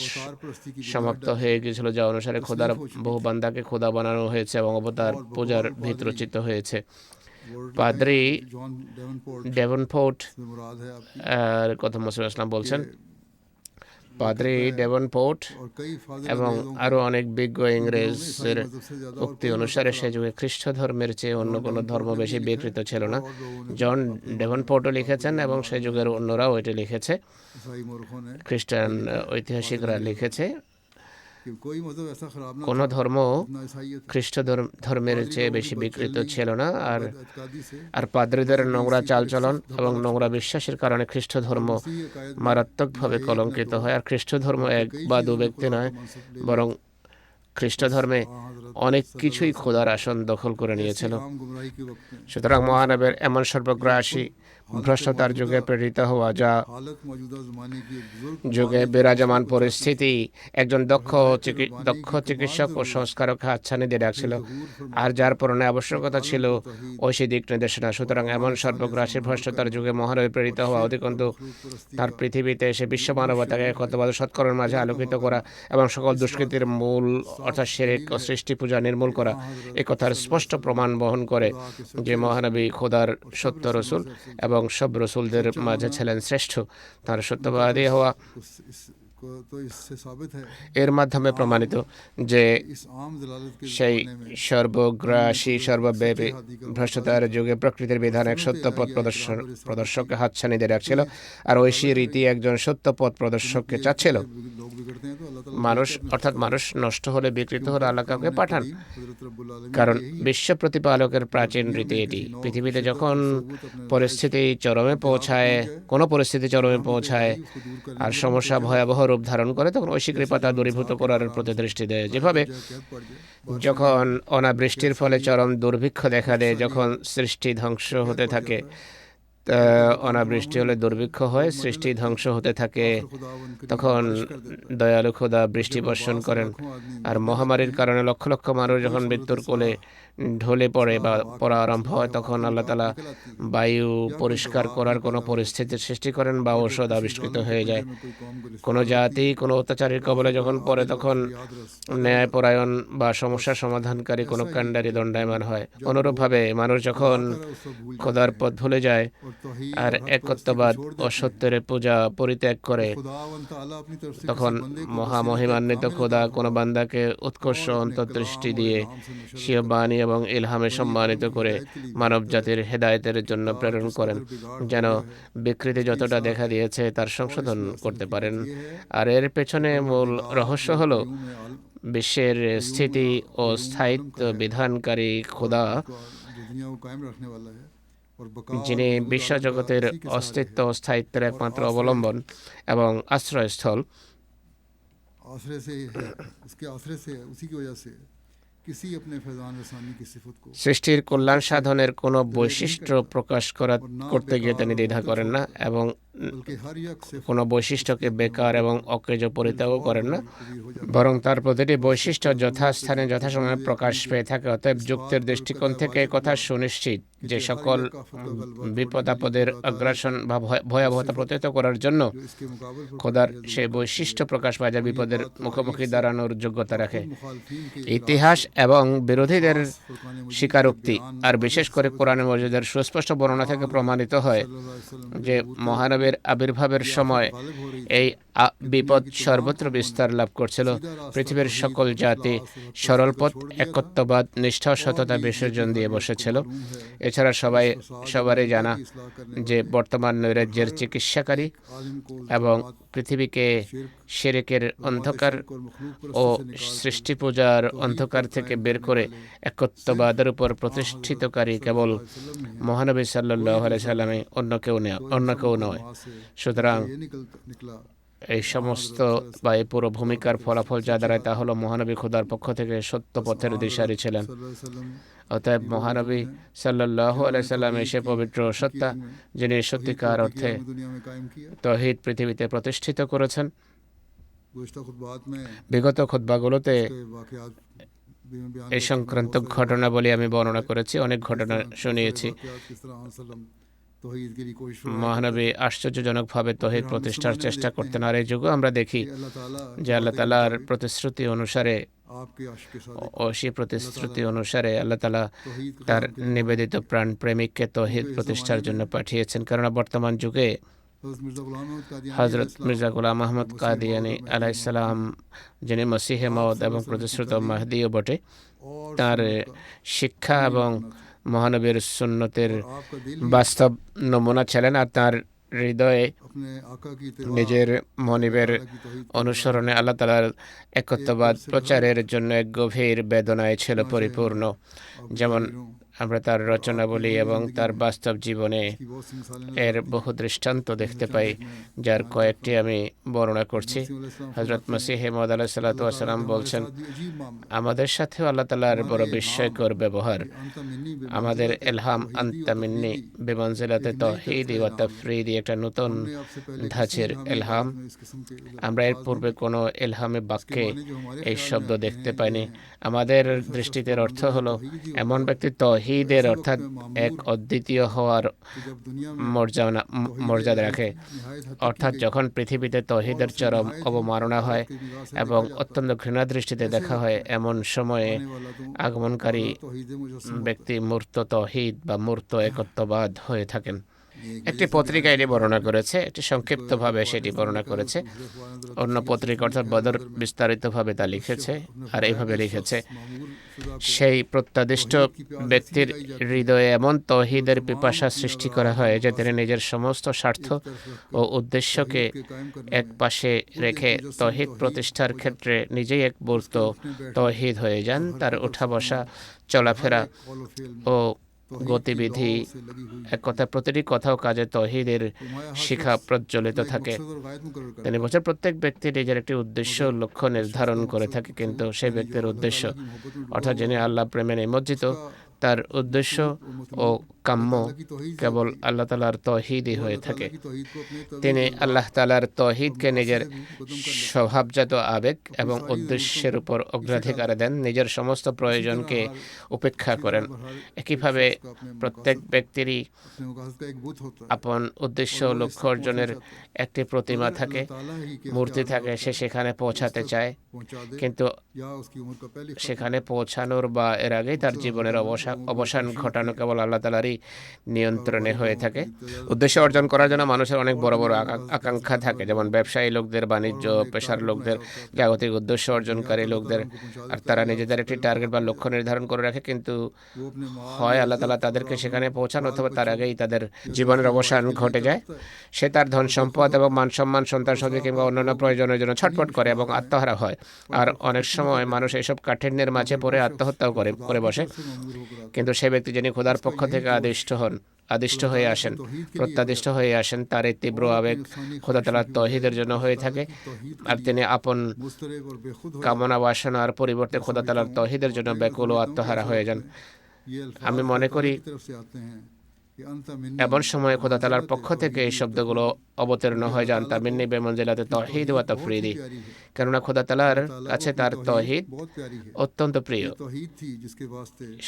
সমাপ্ত হয়ে গিয়েছিল, যা অনুসারে খোদার বহু বান্দাকে খোদা বানানো হয়েছে এবং অবতার পূজার ভিত রচিত হয়েছে। পাদ্রী ডেভনপোর্ট এর কথা মুহাম্মদ ইসলাম বলছেন, পাদ্রী ডেভনপোর্ট এবং আরও অনেক বিজ্ঞ ইংরেজের উক্তি অনুসারে সে যুগে খ্রিস্ট ধর্মের চেয়ে অন্য কোনো ধর্ম বেশি বিকৃত ছিল না। জন ডেভনপোর্টও লিখেছেন এবং সে যুগের অন্যরাও এটি লিখেছে, খ্রিস্টান ঐতিহাসিকরা লিখেছে। কোনো ধর্ম খ্রিস্ট ধর্মের চেয়ে বেশি বিকৃত ছিল না। আর পাদ্রীদের নোংরা চালচলন এবং নোংরা বিশ্বাসের কারণে খ্রিস্ট ধর্ম মারাত্মকভাবে কলঙ্কিত হয়। আর খ্রিস্ট ধর্ম এক বা দু ব্যক্তি নয়, বরং খ্রিস্ট ধর্মে অনেক কিছুই খোদার আসন দখল করে নিয়েছিল। সুতরাং মহানবের এমন সর্বগ্রাসী ভ্রষ্টতার যুগে প্রেরিত হওয়া, যা যুগে বিরাজমান পরিস্থিতি একজন দক্ষ চিকিৎসক ও সংস্কারক হাতছানি দিয়ে রাখছিল, আর যার পরনে আবশ্যকতা ছিল ঐশী দিক নির্দেশনা। সুতরাং এমন সর্বগ্রাসী ভ্রষ্টতার যুগে মহানবী প্রেরিত হওয়া অধিকন্তু তার পৃথিবীতে এসে বিশ্ব মানবতাকে একত্ববাদ সৎকর্মের মাঝে আলোকিত করা এবং সকল দুষ্কৃতির মূল অর্থাৎ শিরক ও সৃষ্টি পূজা নির্মূল করা, এ কথার স্পষ্ট প্রমাণ বহন করে যে মহানবী খোদার সত্য রসুল এবং সব রসুলদের মাঝে ছিলেন শ্রেষ্ঠ। তার সত্যবাদী হওয়া এর মাধ্যমে প্রমাণিত যে সেই সর্বগ্রাসী, সর্বব্যাপী ভ্রষ্টতার যুগে প্রকৃতির বিধান এক সত্য পথ প্রদর্শককে হাতছানি দিয়ে রাখছিল, আর ঐশী রীতি একজন সত্য পথ প্রদর্শককে চাচ্ছিল। মানুষ নষ্ট হলে, বিকৃত হলে আল্লাহ কাউকে পাঠান, কারণ বিশ্ব প্রতিপালকের প্রাচীন রীতি এটি। পৃথিবীতে যখন কোনো পরিস্থিতি চরমে পৌঁছায় আর সমস্যা ভয়াবহ রূপ ধারণ করে, তখন ঐশী কৃপা তা দূরীভূত করার প্রতি দৃষ্টি দেয়। যেভাবে যখন অনাবৃষ্টির ফলে চরম দুর্ভিক্ষ দেখা দেয়, যখন সৃষ্টি ধ্বংস হতে থাকে, অনাবৃষ্টি হলে দুর্ভিক্ষ হয়, সৃষ্টি ধ্বংস হতে থাকে, তখন দয়ালু খোদা বৃষ্টি বর্ষণ করেন। আর মহামারীর কারণে লক্ষ লক্ষ মানুষ যখন মৃত্যুর কোলে ঢলে পড়ে বা পড়া আরম্ভ হয়, তখন আল্লাহ তাআলা বায়ু পরিষ্কার করার কোনো পরিস্থিতির সৃষ্টি করেন বা ঔষধ আবিষ্কৃত হয়ে যায়। কোনো জাতি কোনো অত্যাচারীর কবলে যখন পড়ে, তখন ন্যায়পরায়ণ বা সমস্যা সমাধানকারী কোনো কাণ্ডারি দণ্ডায়মান হয়। অনুরূপভাবে মানুষ যখন খোদার পথ ভুলে যায় আর একত্ববাদ ও সত্যের পূজা পরিত্যাগ করে, তখন মহামহিমান্বিত খোদা কোনো বান্দাকে উৎকর্ষ অন্তর্দৃষ্টি দিয়ে স্বীয় বাণী এবং এবং ইলহামে সম্মানিত করে মানব জাতির হেদায়েতের জন্য প্রেরণ করেন, যেন বিকৃতি যতটা দেখা দিয়েছে তার সংশোধন করতে পারেন। আর এর পেছনে মূল রহস্য হলো বিশ্বের স্থিতি ও স্থায়িত্ব বিধানকারী খোদা, যিনি বিশ্বজগতের অস্তিত্ব ও স্থায়িত্বের একমাত্র অবলম্বন এবং আশ্রয়স্থল। সৃষ্টির কল্যাণ সাধনের কোনো বৈশিষ্ট্য প্রকাশ করতে গিয়ে তিনি দ্বিধা করেন না এবং কোনো বৈশিষ্ট্যকে বেকার এবং অকেজ পরিত্যাগও করেন না, বরং তার প্রতিটি বৈশিষ্ট্য যথাস্থানে যথাসময়ে প্রকাশ পেয়ে থাকে। অতএব যুক্তির দৃষ্টিকোণ থেকে কথা সুনিশ্চিত যে সকল বিপদ আপদের আগ্রাসন বা ভয়াবহতা প্রতিহত করার জন্য খোদার সেই বৈশিষ্ট্য প্রকাশ পায় যা বিপদের মুখোমুখি দাঁড়ানোর যোগ্যতা রাখে। ইতিহাস এবং বিরোধীদের স্বীকারোক্তি আর বিশেষ করে কোরআন মজিদের সুস্পষ্ট বর্ণনা থেকে প্রমাণিত হয় যে মহানবীর আবির্ভাবের সময় এই বিপদ সর্বত্র বিস্তার লাভ করছিল। পৃথিবীর সকল জাতি সরল পথ, একত্ববাদ, নিষ্ঠা ও সততা বিসর্জন দিয়ে বসেছিল। এছাড়া সবারই জানা যে বর্তমান নৈরাজ্যের চিকিৎসাকারী এবং পৃথিবীকে শিরকের অন্ধকার ও সৃষ্টি পূজার অন্ধকার থেকে বের করে একত্ববাদের উপর প্রতিষ্ঠিতকারী কেবল মহানবী সাল্লাল্লাহু আলাইহি সাল্লামই, অন্য কেউ নয়। সুতরাং এই সমস্ত বা এই পুরো ভূমিকার ফলাফল যা দাঁড়ায় তা হলো মহানবী খোদার পক্ষ থেকে সত্য পথের দিশারি ছিলেন। অতএব মহানবী সাল্লাল্লাহু আলাইহি সাল্লাম এসে পবিত্র সত্তা, যিনি সত্যিকার অর্থে তাওহীদ পৃথিবীতে প্রতিষ্ঠিত করেছেন। বিগত খুতবাগুলোতে এই সংক্রান্ত ঘটনাবলী আমি বর্ণনা করেছি, অনেক ঘটনা শুনিয়েছি। মহানবী আশ্চর্যজনকভাবে তাওহীদ প্রতিষ্ঠার চেষ্টা করতেন। আর এই যুগে আমরা দেখি যে আল্লাহ তাআলার প্রতিশ্রুতি অনুসারে ও সেই প্রতিশ্রুতি অনুসারে আল্লাহ তাআলা তার নিবেদিত প্রাণ প্রেমিককে তাওহীদ প্রতিষ্ঠার জন্য পাঠিয়েছেন। কেননা বর্তমান যুগে হযরত মির্জা গোলাম আহমদ কাদিয়ানী আলাইহিস সালাম, যিনি মসিহে মাউদ এবং প্রতিশ্রুত মাহদিও বটে, তার শিক্ষা এবং মহানবীর সুন্নতের বাস্তব নমুনা ছিলেন। আর তার হৃদয়ে নিজের মনিবের অনুসরণে আল্লাহ তাআলার একত্ববাদ প্রচারের জন্য এক গভীর বেদনায় ছিল পরিপূর্ণ। যেমন আমরা তার রচনাবলী এবং তার বাস্তব জীবনে এর বহু দৃষ্টান্ত দেখতে পাই, যার কয়েকটি আমি বর্ণনা করছি। হযরত মসিহে মাউদ আলাইহিস সালাতু ওয়াস সালাম বলছেন, আমাদের সাথেও আল্লাহ তাআলার বড় বিস্ময়কর ব্যবহার। আমাদের ইলহাম আনতা মিন্নি বিমানজিলাতে তাওহীদ ওয়া তাফরীদ, একটা নতুন ধাঁচের ইলহাম। আমরা এর পূর্বে কোনো ইলহামে বাক্যে এই শব্দ দেখতে পাইনি। আমাদের দৃষ্টিতে অর্থ হলো এমন ব্যক্তি তাওহীদের অর্থাৎ এক অদ্বিতীয় হওয়ার মর্যাদা রাখে। অর্থাৎ যখন পৃথিবীতে তাওহীদের চরম অবমাননা হয় এবং অত্যন্ত ঘৃণা দৃষ্টিতে দেখা হয়, এমন সময়ে আগমনকারী ব্যক্তি মূর্ত তাওহীদ বা মূর্ত একত্ববাদ হয়ে থাকেন। একটি পত্রিকা এটি বর্ণনা করেছে, একটি সংক্ষিপ্তভাবে সেটি বর্ণনা করেছে। অন্য পত্রিকা অর্থাৎ বদর বিস্তারিতভাবে তা লিখেছে আর এইভাবে লিখেছে, সেই প্রত্যাদিষ্ট ব্যক্তির হৃদয়ে এমন তাওহীদের পিপাসা সৃষ্টি করা হয় যে তিনি নিজের সমস্ত স্বার্থ ও উদ্দেশ্যকে এক পাশে রেখে তাওহীদ প্রতিষ্ঠার ক্ষেত্রে নিজেই এক মূর্ত তাওহীদ হয়ে যান। তার ওঠা বসা, চলাফেরা ও গতিবিধি, এক কথা প্রতিটি কথা ও কাজে তাওহীদের শিখা প্রজ্বলিত থাকে। তিনি বলছেন, প্রত্যেক ব্যক্তি নিজের একটি উদ্দেশ্য লক্ষ্য নির্ধারণ করে থাকে, কিন্তু সেই ব্যক্তির উদ্দেশ্য অর্থাৎ যিনি আল্লাহ প্রেমে নিমজ্জিত, তার উদ্দেশ্য ও কাম্য কেবল আল্লাহ তাআলার তাওহীদই হয়ে থাকে। তিনি আল্লাহ তাআলার তাওহীদকে নিজের স্বভাবজাত আবেগ এবং উদ্দেশ্যের উপর অগ্রাধিকার দেন, নিজের সমস্ত প্রয়োজনকে উপেক্ষা করেন। একইভাবে প্রত্যেক ব্যক্তিরই আপন উদ্দেশ্য ও লক্ষ্য অর্জনের একটি প্রতিমা থাকে, মূর্তি থাকে। সে সেখানে পৌঁছাতে চায়, কিন্তু সেখানে পৌঁছানোর বা এর আগেই তার জীবনের অবসান অবসান ঘটানো কেবল আল্লাহ তাআলারই নিয়ন্ত্রণে হয়ে থাকে। উদ্দেশ্য অর্জন করার জন্য মানুষের অনেক বড় বড় আকাঙ্ক্ষা থাকে, যেমন ব্যবসায়ী লোকদের, বাণিজ্য পেশার লোকদের, জাগতিক উদ্দেশ্য অর্জনকারী লোকদের। আর তারা নিজেদের একটি টার্গেট বা লক্ষ্য নির্ধারণ করে রাখে, কিন্তু হয় আল্লাহ তাআলা তাদেরকে সেখানে পৌঁছান অথবা তার আগেই তাদের জীবনের অবসান ঘটে যায়। সে তার ধন সম্পদ এবং মান সম্মান, সন্তান সন্ততি কিংবা অন্যান্য প্রয়োজনের জন্য ছটফট করে এবং আত্মহারা হয়। আর অনেক সময় মানুষ এসব কাঠিন্যের মাঝে পড়ে আত্মহত্যাও করে বসে। কিন্তু সে ব্যক্তি যিনি খোদার পক্ষ থেকে আদিষ্ট হয়ে আসেন, প্রত্যাদিষ্ট হয়ে আসেন, তার এই তীব্র আবেগ খোদা তাআলার তৌহিদের জন্য হয়ে থাকে। আর তিনি আপন কামনা বাসনার পরিবর্তে খোদা তাআলার তৌহিদের জন্য ব্যাকুল ও আত্মহারা হয়ে যান। আমি মনে করি এমন সময় খোদা তাআলার পক্ষ থেকে এই শব্দগুলো অবতীর্ণ হয়ে যান, তামিন্নি বেমঞ্জিলাতে তৌহিদ ওয়া তাফরিদি। কেননা খোদা তাআলার কাছে তার তৌহিদ অত্যন্ত প্রিয়।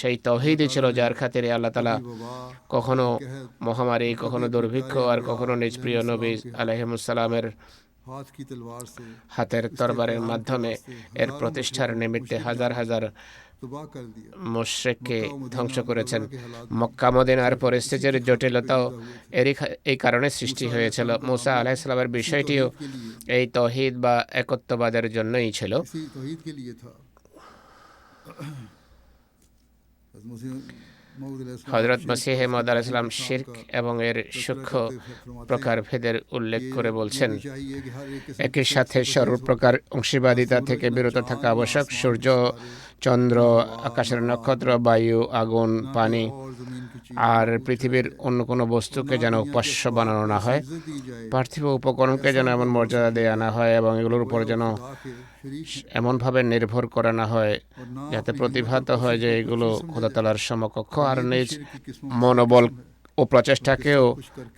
সেই তৌহিদই ছিল যার খাতিরে আল্লাহ তাআলা কখনো মহামারী, কখনো দুর্ভিক্ষ, আর কখনো নিজ প্রিয় নবী আলাইহিস সালামের হাতের তরবারের মাধ্যমে এর প্রতিষ্ঠার নিমিত্তে হাজার হাজার মুশরিককে ধ্বংস করেছেন। মক্কা মদিনার পরিস্থিতির জটিলতাও এই কারণে সৃষ্টি হয়েছিল। মুসা আলাইহিস সালামের বিষয়টিও এই তৌহিদ বা একত্ববাদের জন্যই ছিল। হযরত মসিহ মাউদ আলাইহিস সালাম শিরক এবং এর সূক্ষ্ম প্রকারভেদের উল্লেখ করে বলছেন, একই সাথে সর্বপ্রকার অংশীবাদিতা থেকে বিরত থাকা আবশ্যক। সূর্য, চন্দ্র, আকাশের নক্ষত্র, বায়ু, আগুন, পানি আর পৃথিবীর অন্য কোনো বস্তুকে যেন উপাস্য বানানো না হয়। পার্থিব উপকরণকে যেন এমন মর্যাদা দেয়া না হয় এবং এগুলোর উপর যেন এমনভাবে নির্ভর করা না হয় যাতে প্রতিভাত হয় যে এগুলো খোদা তাআলার সমকক্ষ। আর নিজ মনোবল ও প্রচেষ্টাকেও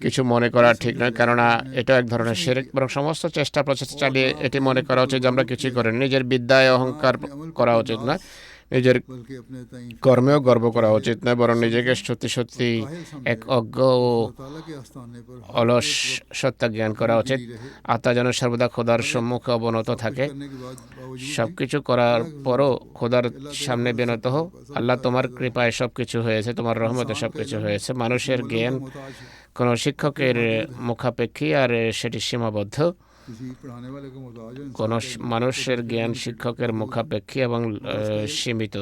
কিছু মনে করা ঠিক নয়, কেননা এটা এক ধরনের শিরক। বরং সমস্ত চেষ্টা প্রচেষ্টা চালিয়ে এটি মনে করা উচিত যে আমরা কিছুই করি। নিজের বিদ্যায় অহংকার করা উচিত নয়, নিজের কর্মেও গর্ব করা উচিত নয়, বরং নিজেকে সত্যি সত্যি এক অজ্ঞ ও অলস সত্তা জ্ঞান করা উচিত। আত্মা যেন সর্বদা খোদার সম্মুখে অবনত থাকে। সবকিছু করার পরও খোদার সামনে বিনত হোক, আল্লাহ তোমার কৃপায় সবকিছু হয়েছে, তোমার রহমতে সবকিছু হয়েছে। মানুষের জ্ঞান কোন শিক্ষকের মুখাপেক্ষী, আর সেটি সীমাবদ্ধ। কোন মানুষের জ্ঞান শিক্ষকের মুখাপেক্ষী এবং সীমিত।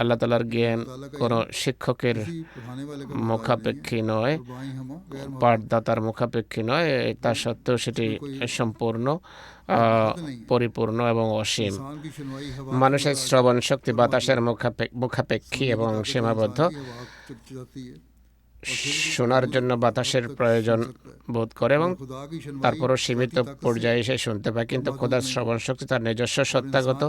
আল্লাহ তাআলার জ্ঞান কোন শিক্ষকের মুখাপেক্ষী নয়, পাঠদাতার মুখাপেক্ষী নয়। তা সত্ত্বেও সেটি সম্পূর্ণ, পরিপূর্ণ এবং অসীম। মানুষের শ্রবণ শক্তি বাতাসের মুখাপেক্ষী এবং সীমাবদ্ধ। শোনার জন্য বাতাসের প্রয়োজন বোধ করে এবং তারপরও সীমিত পর্যায়ে সে শুনতে পায়, কিন্তু খোদার শ্রবণ শক্তি তার নিজস্ব সত্তাগত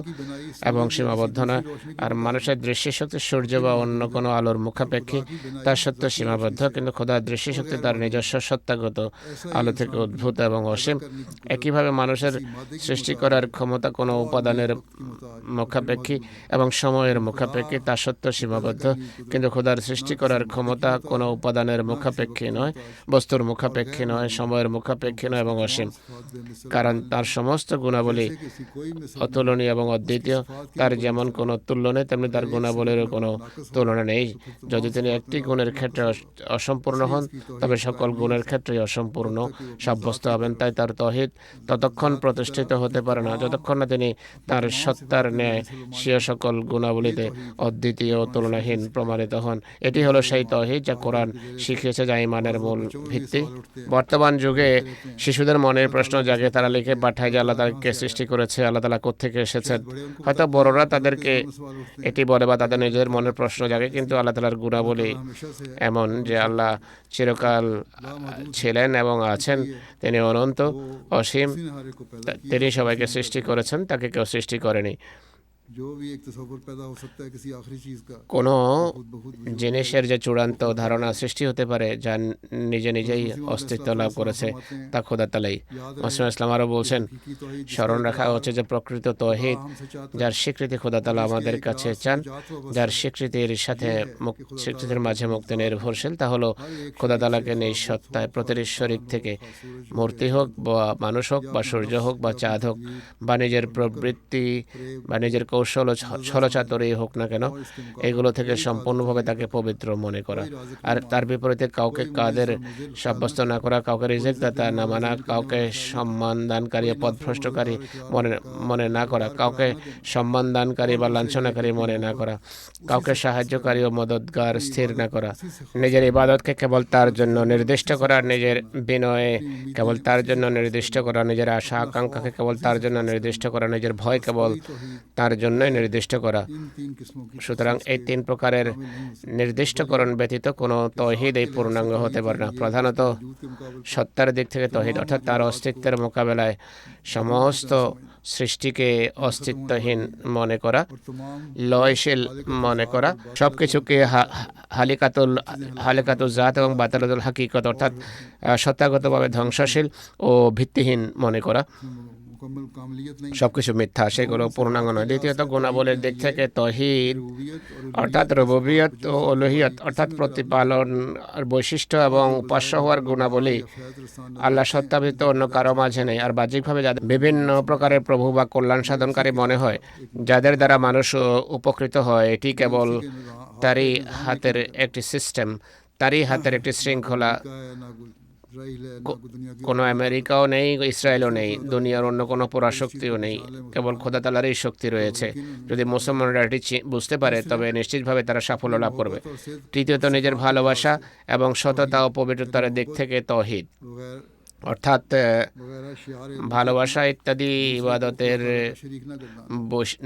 এবং সীমাবদ্ধ নয়। আর মানুষের দৃষ্টিশক্তি সূর্য বা অন্য কোনো আলোর মুখাপেক্ষী, তার সত্য সীমাবদ্ধ, কিন্তু খোদার দৃষ্টিশক্তি তার নিজস্ব সত্তাগত আলো থেকে উদ্ভূত এবং অসীম। একইভাবে মানুষের সৃষ্টি করার ক্ষমতা কোনো উপাদানের মুখাপেক্ষী এবং সময়ের মুখাপেক্ষী, তার সত্য সীমাবদ্ধ, কিন্তু খোদার সৃষ্টি করার ক্ষমতা কোনো উপাদানের মুখাপেক্ষী নয়, বস্তুর মুখাপেক্ষী নয়, সময়ের মুখাপেক্ষী নয় এবং অসীম। কারণ তার সমস্ত গুণাবলী অতুলনীয় এবং অদ্বিতীয়। তার যেমন কোনো তুল্য নেই, তেমনি তার গুণাবলীরও কোনো তুলনা নেই। যদি তিনি একটি গুণের ক্ষেত্রে অসম্পূর্ণ হন, তবে সকল গুণের ক্ষেত্রেই অসম্পূর্ণ সাব্যস্ত হবেন। তাই তার তৌহিদ ততক্ষণ প্রতিষ্ঠিত হতে পারে না যতক্ষণ না তিনি তার সত্তার ন্যায় স্বীয় সকল গুণাবলীতে অদ্বিতীয় ও তুলনাহীন প্রমাণিত হন। এটি হলো সেই তৌহিদ যা কোরআন শিখিয়েছে, যা ঈমানের মূল ভিত্তি। বর্তমান যুগে শিশুদের মনের প্রশ্ন জাগে, তারা লিখে পাঠায় যে আল্লাহ তাদেরকে সৃষ্টি করেছে, আল্লাহ তাআলা কোত্থেকে এসেছেন। হয়তো বড়রা তাদেরকে এটি বলে বা তাদের নিজের মনের প্রশ্ন জাগে, কিন্তু আল্লাহ তাআলার গুণাবলী এমন যে আল্লাহ চিরকাল ছিলেন এবং আছেন। তিনি অনন্ত, অসীম। তিনি সবাইকে সৃষ্টি করেছেন, তাকে কেউ সৃষ্টি করেনি। কোনো জিনিসের যে চূড়ান্ত ধারণা সৃষ্টি হতে পারে, যা নিজে নিজেই অস্তিত্ব লাভ করেছে, তা খোদা তাআলাই। মুসলিম ইসলাম আরও বলছেন, স্মরণ রাখা হচ্ছে যে প্রকৃত তৌহিদ, যার স্বীকৃতি খোদা তাআলা আমাদের কাছে চান, যার স্বীকৃতির মাঝে মুক্তি নির্ভরশীল, তা হলো খোদা তাআলাকে নিজ সত্তায় প্রতিটি শরীক থেকে, মূর্তি হোক বা মানুষ হোক বা সূর্য হোক বা চাঁদ হোক বা নিজের প্রবৃত্তি বা নিজের কৌশল ও ছলচাতুরই হোক না কেন, এগুলো থেকে সম্পূর্ণভাবে তাকে পবিত্র মনে করা। আর তার বিপরীতে কাউকে কাদের সাব্যস্ত না করা, কাউকে রিজেক্ট দাতা না মানা, কাউকে সম্মান দানকারী ও পদভ্রষ্টকারী মনে না করা, কাউকে সম্মান দানকারী বা লাঞ্ছনাকারী মনে না করা, কাউকে সাহায্যকারী ও মদতগার স্থির না করা, নিজের ইবাদতকে কেবল তার জন্য নির্দিষ্ট করা, নিজের বিনয়ে কেবল তার জন্য নির্দিষ্ট করা, নিজের আশা আকাঙ্ক্ষাকে কেবল তার জন্য নির্দিষ্ট করা, নিজের ভয় কেবল তার জন্যই নির্দিষ্ট করা। সুতরাং এই 3 প্রকারের নির্দিষ্টকরণ ব্যতীত কোনো তৌহিদ এই পূর্ণাঙ্গ হতে পারে না। প্রধানত সত্তার দিক থেকে তৌহিদ অর্থাৎ তার অস্তিত্বের মোকাবেলায় সমস্ত সৃষ্টিকে অস্তিত্বহীন মনে করা, লয়শীল মনে করা, সবকিছুকে হালিকাতুল জাত এবং বাতালাতুল হাকিকত অর্থাৎ সত্তাগতভাবে ধ্বংসশীল ও ভিত্তিহীন মনে করা, সবকিছু মিথ্যা, সেগুলো পূর্ণাঙ্গ নয়। দ্বিতীয়ত গুণাবলীর দিক থেকে তৌহিদ অর্থাৎ রুবুবিয়ত ও উলুহিয়ত অর্থাৎ প্রতিপালন বৈশিষ্ট্য এবং উপাস্য হওয়ার গুণাবলী আল্লাহ সত্তা ব্যতীত অন্য কারো মাঝে নেই। আর বাহ্যিকভাবে যাদের বিভিন্ন প্রকারের প্রভু বা কল্যাণ সাধনকারী মনে হয়, যাদের দ্বারা মানুষ উপকৃত হয়, এটি কেবল তারই হাতের একটি সিস্টেম, তারই হাতের একটি শৃঙ্খলা। কোনো আমেরিকাও নেই, ইসরায়েলও নেই, দুনিয়ার অন্য কোনো পরাশক্তিও নেই, কেবল খোদা তাআলারই শক্তি রয়েছে। যদি মুসলমানরা এটি বুঝতে পারে তবে নিশ্চিতভাবে তারা সাফল্য লাভ করবে। তৃতীয়ত নিজের ভালোবাসা এবং সততা ও পবিত্রতার দিক থেকে তৌহিদ অর্থাৎ ভালোবাসা ইত্যাদি ইবাদতের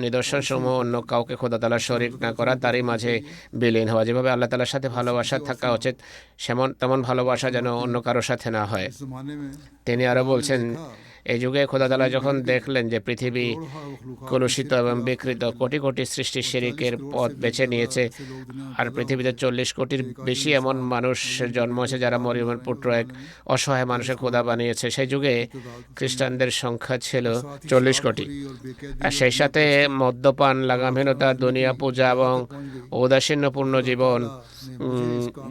নিদর্শনসমূহ অন্য কাউকে খোদা তাআলার শরীক না করা, তারই মাঝে বিলীন হওয়া। যেভাবে আল্লাহ তাআলার সাথে ভালোবাসা থাকা উচিত তেমন ভালোবাসা যেন অন্য কারোর সাথে না হয়। তিনি আরো বলছেন, এই যুগে খোদা তাআলা যখন দেখলেন যে পৃথিবী কলুষিত এবং বিকৃত, কোটি কোটি সৃষ্টি শিরিকের পথ বেছে নিয়েছে, আর পৃথিবীতে 40 কোটির বেশি এমন মানুষের জন্ম হয়েছে যারা মরিয়মের পুত্র এক অসহায় মানুষের খোদা বানিয়েছে। সেই যুগে খ্রিস্টানদের সংখ্যা ছিল 40 কোটি। আর সেই সাথে মদ্যপান, লাগামহীনতা, দুনিয়া পূজা এবং ঔদাসীন্যপূর্ণ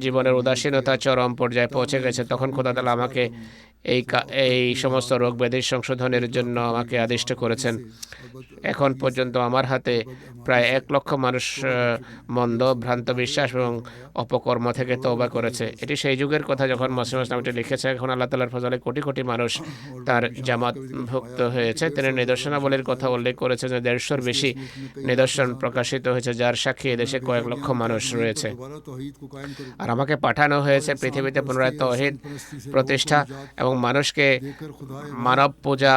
জীবনের উদাসীনতা চরম পর্যায়ে পৌঁছে গেছে। তখন খোদা তাআলা আমাকে এই সমস্ত রোগ ব্যাধির সংশোধনের জন্য আমাকে আদিষ্ট করেছেন। এখন পর্যন্ত আমার হাতে প্রায় 1 লক্ষ মানুষ মন্দ ভ্রান্ত বিশ্বাস এবং অপকর্ম থেকে তওবা করেছে। এটি সেই যুগের কথা যখন মসিহ ইসলাম এটি লিখেছে। এখন আল্লাহ তাআলার ফজলে কোটি কোটি মানুষ তার জামাতভুক্ত হয়েছে। তিনি নিদর্শনাবলীর কথা উল্লেখ করেছেন যে 150-র বেশি নিদর্শন প্রকাশিত হয়েছে, যার সাক্ষী এদেশে কয়েক লক্ষ মানুষ রয়েছে। আর আমাকে পাঠানো হয়েছে পৃথিবীতে পুনরায় তৌহিদ প্রতিষ্ঠা এবং মানুষকে মানব পূজা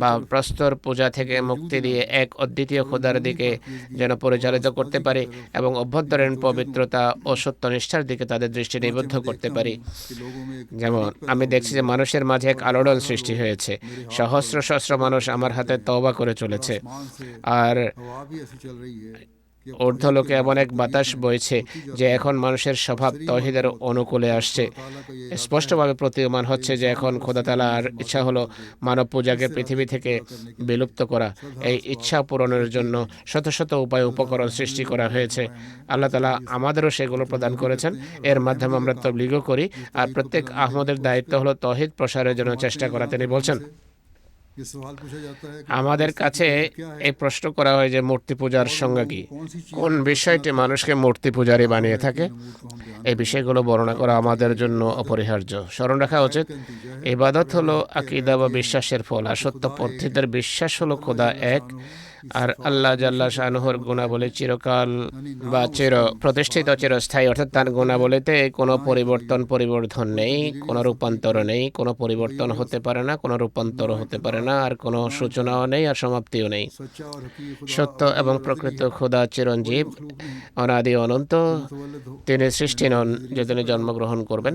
বা প্রস্তর পূজা থেকে মুক্তি দিয়ে এক অদ্বিতীয় খোদার দিকে যেন পরিচালিত করতে পারি এবং অভ্যন্তরীণ পবিত্রতা ও সত্যনিষ্ঠার দিকে তাদের দৃষ্টি নিবদ্ধ করতে পারি। যেমন আমি দেখছি যে মানুষের মাঝে এক আলোড়ন সৃষ্টি হয়েছে। সহস্র সহস্র মানুষ আমার হাতে তওবা করে চলেছে। আর ঊর্ধ্বলোকে এমন এক বাতাস বইছে যে এখন মানুষের স্বভাব তৌহিদের অনুকূলে আসছে। স্পষ্টভাবে প্রতীয়মান হচ্ছে যে এখন খোদা তাআলার ইচ্ছা হলো মানব পূজাকে পৃথিবী থেকে বিলুপ্ত করা। এই ইচ্ছা পূরণের জন্য শত শত উপায় উপকরণ সৃষ্টি করা হয়েছে। আল্লাহ তাআলা আমাদেরও সেগুলো প্রদান করেছেন। এর মাধ্যমে আমরা তাবলীগও করি। আর প্রত্যেক আহমদের দায়িত্ব হলো তৌহিদ প্রসারের জন্য চেষ্টা করা। তিনি বলছেন, আমাদের কাছে এই প্রশ্ন করা হয় যে মূর্তি পূজার সংজ্ঞা কি, কোন বিষয়টি মানুষকে মূর্তি পূজারী বানিয়ে থাকে। এই বিষয়গুলো বর্ণনা করা আমাদের জন্য অপরিহার্য। স্মরণ রাখা উচিত, ইবাদত হলো আকীদা বা বিশ্বাসের ফল, আর সত্য পন্থীদের বিশ্বাস হলো খোদা এক, আর আল্লাহ জাল্লা শানুহুর গুণাবলী চিরকাল বা চির প্রতিষ্ঠিত, চিরস্থায়ী। অর্থাৎ তার গুণাবলীতে কোনো পরিবর্ধন নেই, কোনো রূপান্তর নেই, কোনো পরিবর্তন হতে পারে না, কোনো রূপান্তর হতে পারে না, আর কোনো সূচনাও নেই আর সমাপ্তিও নেই। সত্য এবং প্রকৃত খোদা চিরঞ্জীব, অনাদি অনন্ত। তিনি সৃষ্টি নন যে তিনি জন্মগ্রহণ করবেন,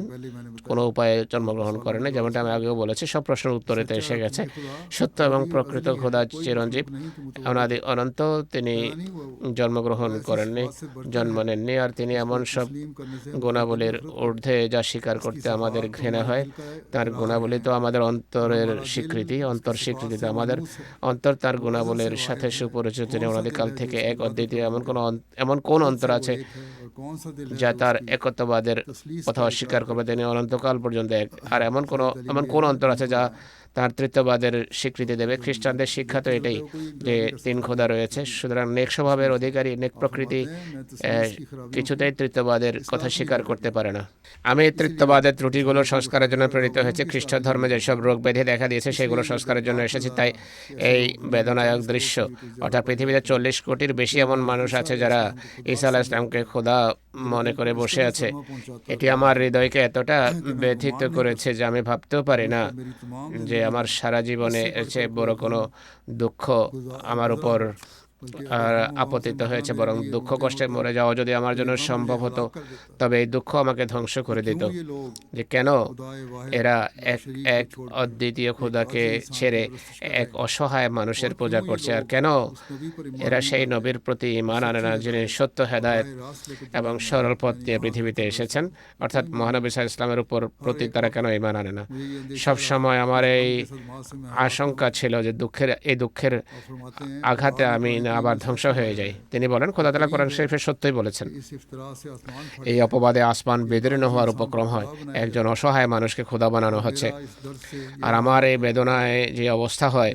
কোনো উপায়ে জন্মগ্রহণ করেন না। যেমনটা আমি আগেও বলেছি, সব প্রশ্নের উত্তরেতে এসে গেছে। সত্য এবং প্রকৃত খোদা চিরঞ্জীব, অনাদি অনন্ত। তিনি জন্মগ্রহণ করেননি, জন্ম নেননি। আর তিনি এমন সব গুণাবলীর ঊর্ধ্বে যা স্বীকার করতে আমাদের ঘৃণা হয়। তার গুণাবলী তো আমাদের অন্তরের স্বীকৃতি, অন্তর স্বীকৃতিতে আমাদের অন্তর তার গুণাবলীর সাথে সুপরিচিত। তিনি অনাদিকাল থেকে এক অদ্বিতীয়। এমন কোন অন্তর আছে कौन सा दिल है যা जो তার उसकी একত্ববাদের तसलीस কথা का অস্বীকার इकरार করবে, करता তিনি অনন্তকাল পর্যন্ত এক। আর এমন तालीम কোন में অন্তর আছে যা बनाया है তার তৃতীয়বাদের স্বীকৃতি तो দেবে? जो খ্রিস্টানদের শিক্ষা তো बेहतर এটাই होता है वो कोई যে इनकार नहीं कर 3 सकता খোদা রয়েছে, तस्लीस সুতরাং নেক স্বভাবের तस्लीस অধিকারী, নেক आप প্রকৃতি फरमाते हैं मैं तस्लीस की खराबियों को কিছুতেই তৃতীয়বাদের কথা इस्लाह नहीं স্বীকার कर করতে सकता পারে না। আমি তৃতীয়বাদের ত্রুটিগুলো সংস্কারের জন্য প্রেরিত হয়েছে। খ্রিস্ট ধর্মে যেসব রোগ ব্যাধি দেখা দিয়েছে সেগুলো সংস্কারের জন্য এসেছি। তাই এই বেদনায়ক দৃশ্য, অর্থাৎ পৃথিবীতে 40 কোটির বেশি এমন মানুষ আছে যারা ঈসা আলাইহিস সালামকে খোদা মনে করে বসে আছে। এটি আমার হৃদয়কে এতটা ব্যথিত করেছে যে আমি ভাবতেও পারি না যে আমার সারা জীবনে এর চেয়ে বড় কোনো দুঃখ আমার উপর আপতিত হয়েছে। বরং দুঃখ কষ্টে মরে যাওয়া যদি আমার জন্য সম্ভব হতো, তবে এই দুঃখ আমাকে ধ্বংস করে দিত। যে কেন এরা এক এক অদ্বিতীয় খোদাকে ছেড়ে এক অসহায় মানুষের পূজা করছে, আর কেন এরা সেই নবীর প্রতি ঈমান আনে না যিনি সত্য হেদায়েত এবং সরল পথ দিয়ে পৃথিবীতে এসেছেন, অর্থাৎ মহানবী সাল্লাল্লাহু আলাইহি ওয়াসাল্লামের উপর প্রতি তারা কেন ঈমান আনে না? সব সময় আমার এই আশঙ্কা ছিল যে এই দুঃখের আঘাতে আমি আবার ধ্বংস হয়ে যাই। তিনি বলেন, খোদা তাআলা কোরআন শরীফে সত্যই বলেছেন, এই অপবাদে আসমান বিদীর্ণ হওয়ার উপক্রম হয়, একজন অসহায় মানুষকে খোদা বানানো হচ্ছে। আর আমার এই বেদনায় যে অবস্থা হয়,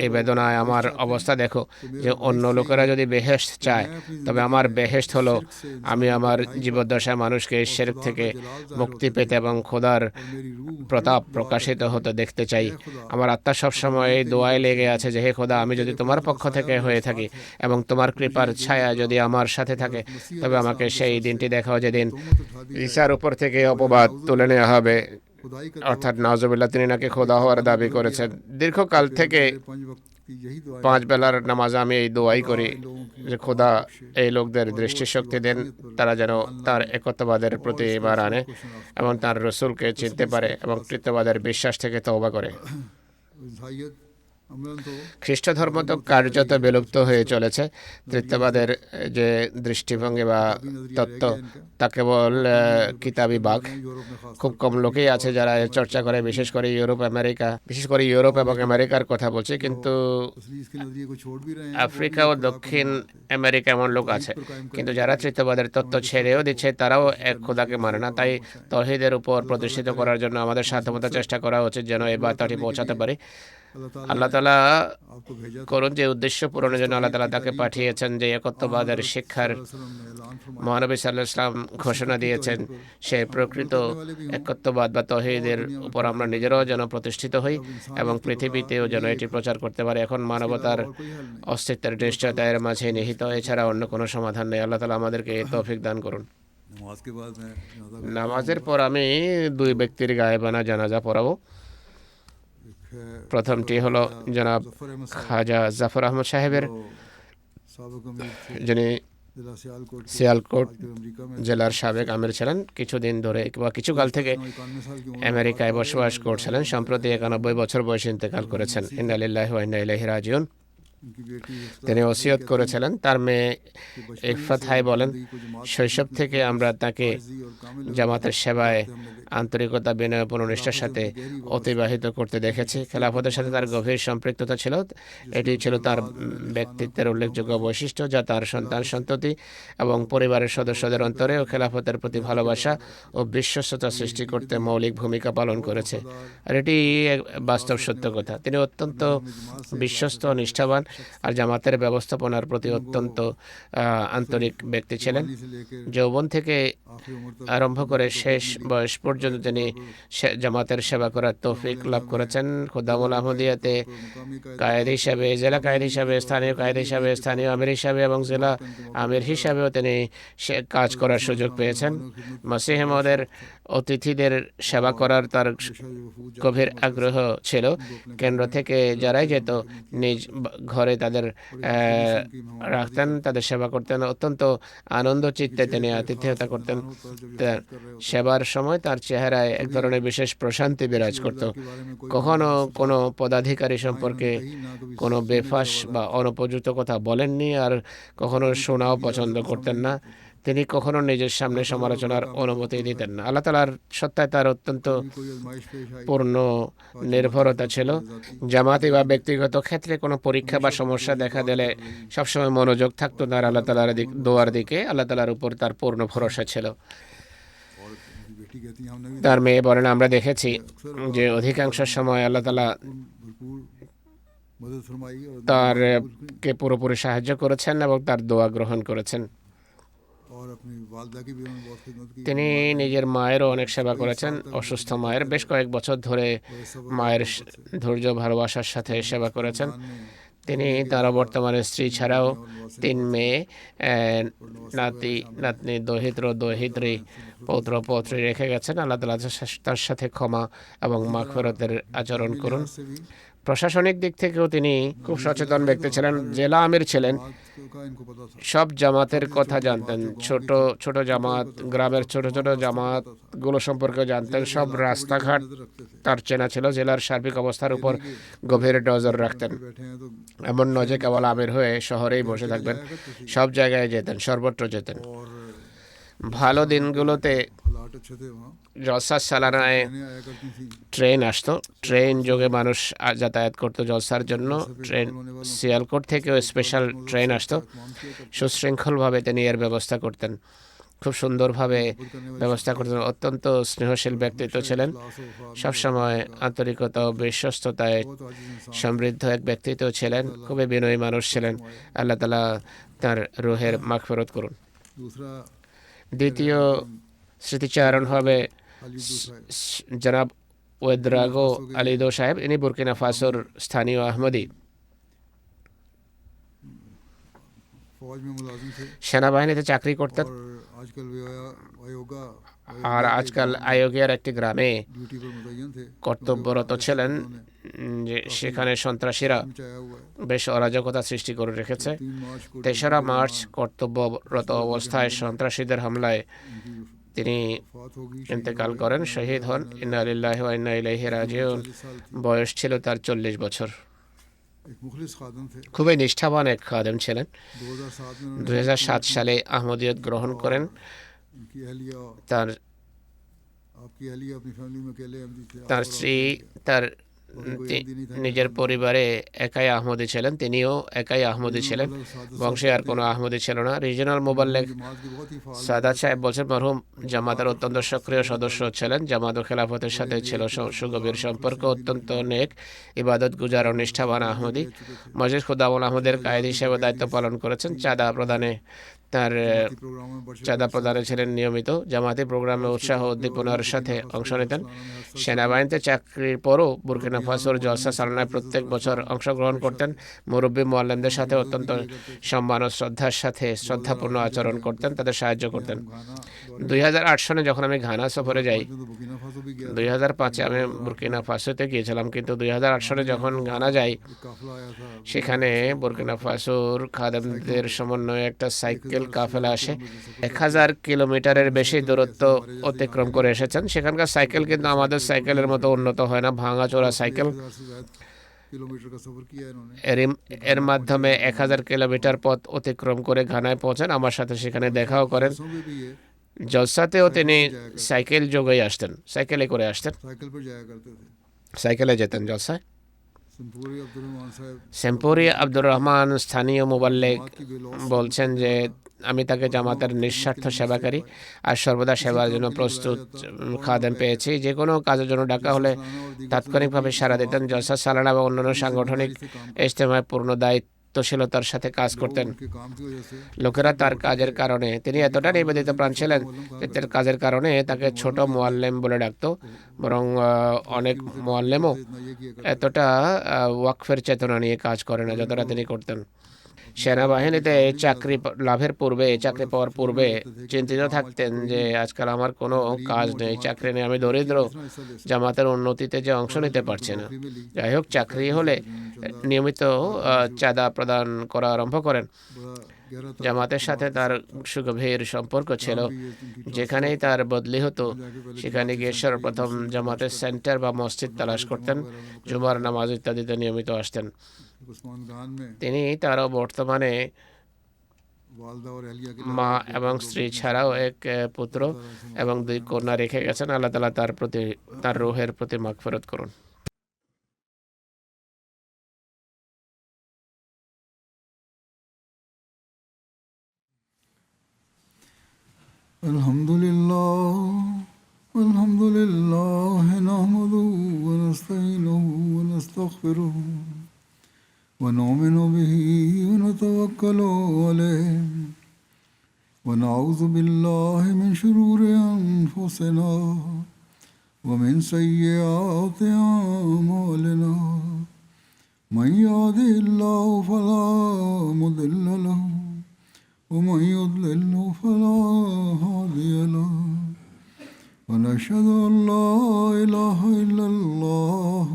এই বেদনায় আমার অবস্থা দেখো, যে অন্য লোকেরা যদি বেহেশত চায়, তবে আমার বেহেশত হলো আমি আমার জীবদ্দশায় মানুষকে শিরক থেকে মুক্তি পেতে এবং খোদার প্রতাপ প্রকাশিত হতে দেখতে চাই। আমার আত্মা সবসময় এই দোয়ায় লেগে আছে যে হে খোদা, আমি যদি তোমার পক্ষ থেকে হয়ে থাকি এবং তোমার কৃপার ছায়া যদি আমার সাথে থাকে, তবে আমাকে সেই দিনটি দেখাও যেদিন ঈসার উপর থেকে অপবাদ তুলে নেওয়া হবে, অর্থাৎ নাউজুবিল্লাহ তিনি নাকি খোদা হওয়ার দাবি করেছেন। দীর্ঘকাল থেকে 5 বেলার নামাজ আমি এই দোয়াই করি যে খোদা এই লোকদের দৃষ্টিশক্তি দেন, তারা যেন তার একত্ববাদের প্রতি ঈমান আনে এবং তার রসুলকে চিনতে পারে এবং তৃতীয়বাদের বিশ্বাস থেকে তওবা করে। খ্রিস্ট ধর্ম তো কার্যত বিলুপ্ত হয়ে চলেছে। তৃতীয়বাদের যে দৃষ্টিভঙ্গি বা তত্ত্ব, তা কেবল কিতাবি বাগ। খুব কম লোকেই আছে যারা এর চর্চা করে, বিশেষ করে ইউরোপ এবং আমেরিকার কথা বলছে। কিন্তু আফ্রিকা ও দক্ষিণ আমেরিকা এমন লোক আছে, কিন্তু যারা তৃতীয়বাদের তত্ত্ব ছেড়েও দিচ্ছে, তারাও এক খোদাকে মানে না। তাই তাওহীদের উপর প্রতিষ্ঠিত করার জন্য আমাদের সাধ্যমতো চেষ্টা করা উচিত যেন এই বার্তাটি পৌঁছাতে পারি। আল্লাহ তাআলা করুন যে উদ্দেশ্য পূরণের জন্য আল্লাহ তাআলা তাকে পাঠিয়েছেন, যে একত্ববাদের শিক্ষার মহানবী সাল্লাল্লাহু আলাইহি ওয়াসাল্লাম ঘোষণা দিয়েছেন, সে প্রকৃত একত্ববাদ বা তাওহীদের উপর আমরা নিজেরাও যেন প্রতিষ্ঠিত হই এবং পৃথিবীতেও যেন এটি প্রচার করতে পারি। এখন মানবতার অস্তিত্বের নিশ্চয়তা এর মাঝে নিহিত, এছাড়া অন্য কোনো সমাধান নেই। আল্লাহ তাআলা আমাদেরকে এই তৌফিক দান করুন। নামাজের পর আমি 2 ব্যক্তির গায়েবানা জানাজা পড়াবো। প্রথমটি হলো জনাব খাজা জাফর আহমদ সাহেবের, যিনি সিয়ালকোট জেলার সাবেক আমির ছিলেন। কিছুদিন ধরে বা কিছুকাল থেকে আমেরিকায় বসবাস করছিলেন। সম্প্রতি 91 বছর বয়সে ইন্তেকাল করেছেন। ইন্না লিল্লাহি ওয়া ইন্না ইলাইহি রাজিউন। তিনি ওসিয়ত করেছিলেন, তার মেয়ে ইফাত হাই বলেন, শৈশব থেকে আমরা তাকে জামাতের সেবায় আন্তরিকতা, বিনয়পূর্ণ নিষ্ঠার সাথে অতিবাহিত করতে দেখেছি। খেলাফতের সাথে তার গভীর সম্পৃক্ততা ছিল। এটি ছিল তার ব্যক্তিত্বের উল্লেখযোগ্য বৈশিষ্ট্য, যা তার সন্তান সন্ততি এবং পরিবারের সদস্যদের অন্তরে ও খেলাফতের প্রতি ভালোবাসা ও বিশ্বস্ততা সৃষ্টি করতে মৌলিক ভূমিকা পালন করেছে। আর এটি বাস্তব সত্য কথা। তিনি অত্যন্ত বিশ্বস্ত, নিষ্ঠাবান আর জামাতের ব্যবস্থাপনার প্রতি অত্যন্ত আন্তরিক ব্যক্তি ছিলেন। যৌবন থেকে আরম্ভ করে শেষ বয়স পর্যন্ত তিনি জামাতের সেবা করার তৌফিক লাভ করেছেন। খুদামুল আহমদিয়াতে কায়েদ হিসাবে, জেলা কায়েদ হিসাবে, স্থানীয় কায়েদ হিসাবে, স্থানীয় আমির হিসাবে এবং জেলা আমির হিসাবেও তিনি কাজ করার সুযোগ পেয়েছেন। মসিহ মওদের অতিথিদের সেবা করার তার গভীর আগ্রহ ছিল। কেন্দ্র থেকে যারাই যেত নিজ ঘরে তাদের রাখতেন, তাদের সেবা করতেন। অত্যন্ত আনন্দ চিত্তে তিনি আতিথেয়তা করতেন। সেবার সময় তার চেহারায় এক ধরনের বিশেষ প্রশান্তি বিরাজ করত। কখনো কোনো পদাধিকারী সম্পর্কে কোনো বেফাস বা অনুপযুক্ত কথা বলেননি, আর কখনো শোনাও পছন্দ করতেন না। তিনি কখনো নিজের সামনে সমালোচনার অনুমতি দিতেন না। আল্লাহ তাআলার সত্তায় তার অত্যন্ত कोई आजमाइश पेश आई পূর্ণ নির্ভরতা ছিল। জামাতি বা ব্যক্তিগত ক্ষেত্রে কোনো পরীক্ষা বা সমস্যা দেখা দিলে সবসময় মনোযোগ থাকতো তার আল্লাহ তাআলার দোয়ার দিকে। আল্লাহ তাআলার উপর তার পূর্ণ ভরসা ছিল। और उनकी बेटी कहती हैं हमने भी তার মেয়ে বলেন, আমরা দেখেছি যে অধিকাংশ সময় আল্লাহ তাআলা भरपूर मदद फरमाई और তার दुआ कबूल की কে পুরোপুরি সাহায্য করেছেন এবং তার দোয়া গ্রহণ করেছেন। और अपनी वालदा की भी उन्होंने बहुत खिदमत की। তিনি নিজের মায়েরও অনেক সেবা করেছেন। অসুস্থ মায়ের বেশ কয়েক বছর ধরে মায়ের ধৈর্য ভালোবাসার সাথে সেবা করেছেন। তিনি তার বর্তমানে স্ত্রী ছাড়াও 3 মেয়ে, নাতি নাতনি, দহিত্র দহিত্রী, পৌত্র পৌত্রী রেখে গেছেন। আল্লাহ তাআলা তার সাথে ক্ষমা এবং মাগফিরাতের আচরণ করুন। से भी প্রশাসনিক দিক থেকেও তিনি খুব সচেতন ব্যক্তি ছিলেন। জেলা আমির ছিলেন, बात का इनको पता था। সব জামাতের কথা জানতেন। ছোট ছোট জামাত, গ্রামের ছোট ছোট জামাতগুলো সম্পর্কে জানতেন। সব রাস্তাঘাট नजर रखते थे। তার চেনা ছিল। জেলার সার্বিক অবস্থার উপর গভীর নজর রাখতেন। बैठे हैं तो এমন নয় যে কেবল আমির হয়ে শহরেই বসে থাকবেন, সব জায়গায় যেতেন, সর্বত্র যেতেন। और ভালো দিনগুলোতে हालात अच्छे थे वहाँ। জলসার সালানায় ट्रेनें आया करती थी। ট্রেন আসতো, ট্রেন যোগে মানুষ যাতায়াত করতো জলসার জন্য। ট্রেন সিয়ালকোট থেকেও স্পেশাল ট্রেন আসতো। সুশৃঙ্খলভাবে তিনি এর ব্যবস্থা করতেন, খুব সুন্দরভাবে ব্যবস্থা করতেন। অত্যন্ত স্নেহশীল ব্যক্তিত্ব ছিলেন, সবসময় আন্তরিকতা ও বিশ্বস্ততায় সমৃদ্ধ এক ব্যক্তিত্ব ছিলেন। খুবই বিনয়ী মানুষ ছিলেন। আল্লাহ তাআলা তার রুহের মাগফিরাত করুন। दूसरा দ্বিতীয় স্মৃতিচারণ হবে জনাব ওয়েদ্রাগো আলিদো সাহেব। ইনি বুরকিনা ফাসোর স্থানীয় আহমদি। फौज में मुलाजिम थे সেনাবাহিনীতে চাকরি করতেন और आजकल आयोगा আর আজকাল আয়োগের একটি গ্রামে ड्यूटी पर मुतय्यन थे। কর্তব্যরত ছিলেন। যে সেখানে সন্ত্রাসীরা चाया हुआ है। বেশ অরাজকতা সৃষ্টি করে রেখেছে। 3 मार्च को 3রা মার্চ কর্তব্যরত অবস্থায় সন্ত্রাসীদের হামলায় उनकी তিনি वफात होगी। ইন্তেকাল করেন, শহীদ হন। ইন্না লিল্লাহি ওয়া ইন্না ইলাইহি রাজিউন। 40 साल की বয়স ছিল তার 40 বছর। एक मुखलिस खादम थे। খুবই নিষ্ঠাবান এক খাদেম ছিলেন। 2007 में उन्होंने 2007 সালে আহমদিয়ত গ্রহণ করেন। उनकी अहलिया তার आपकी अहलिया अपनी फैमिली में अकेले अहमदी थे। তার স্ত্রী তার নিজের পরিবারে একাই আহমদি ছিলেন, তিনিও একাই আহমদি ছিলেন, বংশে আর কোনো আহমদি ছিল না। রিজিনাল মোবাল্লেগ जमात की बहुत ही फाल সাদাত সাহেব বলছেন, মরহুম জামাতের অত্যন্ত সক্রিয় সদস্য ছিলেন। জামাত ও খেলাফতের সাথে ছিল সুগভীর সম্পর্ক। অত্যন্ত নেক, ইবাদত গুজার ও নিষ্ঠাবান আহমদি। মসজিদ খুদাউল আহমদের কায়েদ হিসেবে দায়িত্ব পালন করেছেন। চাঁদা প্রদানে তার प्रोग्राम में बढ़ চাঁদা প্রদানে ছিলেন নিয়মিত। জামাতি প্রোগ্রামে উৎসাহ উদ্দীপনার সাথে অংশ নিতেন। সেনাবাহিনীতে চাকরির পরও বুরকিনা ফাসোর জলসা সালানায় প্রত্যেক বছর অংশগ্রহণ করতেন। মুরব্বী মোয়াল্লেমদের সাথে অত্যন্ত সম্মান ও শ্রদ্ধার সাথে শ্রদ্ধাপূর্ণ আচরণ করতেন, তাদের সাহায্য করতেন। 2008 সনে যখন আমি ঘানা সফরে যাই, तो बुर्किना फासो भी गया 2005-এ আমি বুরকিনা ফাসোতে গিয়েছিলাম, কিন্তু 2008 সনে যখন ঘানা যাই, एक काफिला आया था। সেখানে বুরকিনা ফাসোর খাদেমদের সমন্বয়ে একটা সাইকেল কাফেলা আসে। 1000 কিলোমিটারের বেশি দূরত্ব অতিক্রম করে এসেছেন। সেখানকার সাইকেল কিন্তু আমাদের সাইকেলের মতো উন্নত হয় না, ভাঙাচোরা সাইকেল। 1000 से ज्यादा किलोमीटर का सफर किया है इन्होंने। এর মাধ্যমে 1000 কিলোমিটার পথ অতিক্রম করে ঘানায় পৌঁছান। আমার সাথে সেখানে দেখাও করেন। बसों में भी ये জলসাতেও তিনি সাইকেল যোগেই আসতেন, সাইকেলে করে আসতেন, साइकिल पर जाया करते थे। সাইকেলে যেতেন জলসায়। संपूरी अब्दुल रहमान साहब সেম্পুরি আব্দুর রহমান স্থানীয় মোবাল্লেগ जमात की बेलौस বলছেন যে আমি তাকে জামাতের নিঃস্বার্থ সেবাকারী আর সর্বদা সেবার জন্য প্রস্তুত খাদেম পেয়েছি। যে কোনো কাজের জন্য ডাকা হলে তাৎক্ষণিকভাবে সাড়া দিতেন। জলসা সালানা বা অন্যান্য সাংগঠনিক ইজতেমায় পূর্ণ দায়িত্বশীলতার সাথে কাজ করতেন। के काम की वजह से লোকেরা তার কাজের কারণে, তিনি এতটা নিবেদিত প্রাণ ছিলেন যে তার কাজের কারণে তাকে ছোট মোয়াল্লেম বলে ডাকতো। বরং অনেক মোয়াল্লেমও इतना ये किया এতটা ওয়াকফের চেতনা নিয়ে কাজ করে না যতটা তিনি করতেন। সেনাবাহিনীতে চাকরি লাভের পূর্বে, চাকরি পাওয়ার পূর্বে চিন্তিত থাকতেন যে আজকাল আমার কোনো কাজ নেই, চাকরি নেই, আমি দরিদ্র, জামাতের উন্নতিতে যে অংশ নিতে পারছি না। যাই হোক, চাকরি হলে নিয়মিত চাঁদা প্রদান করা আরম্ভ করেন। बड़ा गहरा জামাতের সাথে তার সুগভীর সম্পর্ক ছিল। যেখানেই তার বদলি হতো সেখানে গিয়ে সর্বপ্রথম জামাতের সেন্টার বা মসজিদ তালাশ করতেন, জুমার নামাজ ইত্যাদিতে নিয়মিত আসতেন। उस्मान खान में তিনি তারও বর্তমানে वालदा और अहलिया के মা अलावा এবং স্ত্রী ছাড়াও এক পুত্র এবং 2 কন্যা রেখে গেছেন। আল্লাহ তাআলা তার রূহের প্রতি মাগফিরাত করুন। الحمد لله نحمده ونستعينه ونستغفره ونؤمن به ونتوكل عليه ونعوذ بالله من شرور أنفسنا ومن سيئات أعمالنا من يهده الله فلا مضل له ومن يضلل فلا هادي له ونشهد أن لا إله إلا الله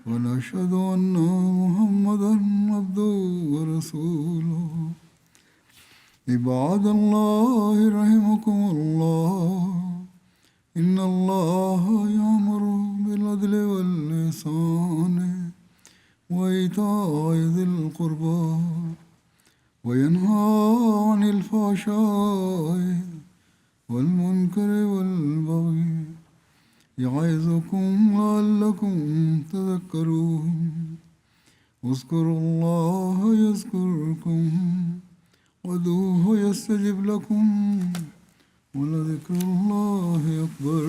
ونشهد أن محمدا عبده ورسوله عباد الله رحمكم الله إن الله يأمر بالعدل والإحسان وإيتاء ذي القربى وينهى عن الفحشاء والمنكر والبغي يعظكم لعلكم تذكرون اذكروا الله يذكركم وادعوه يستجب لكم ولذكر الله أكبر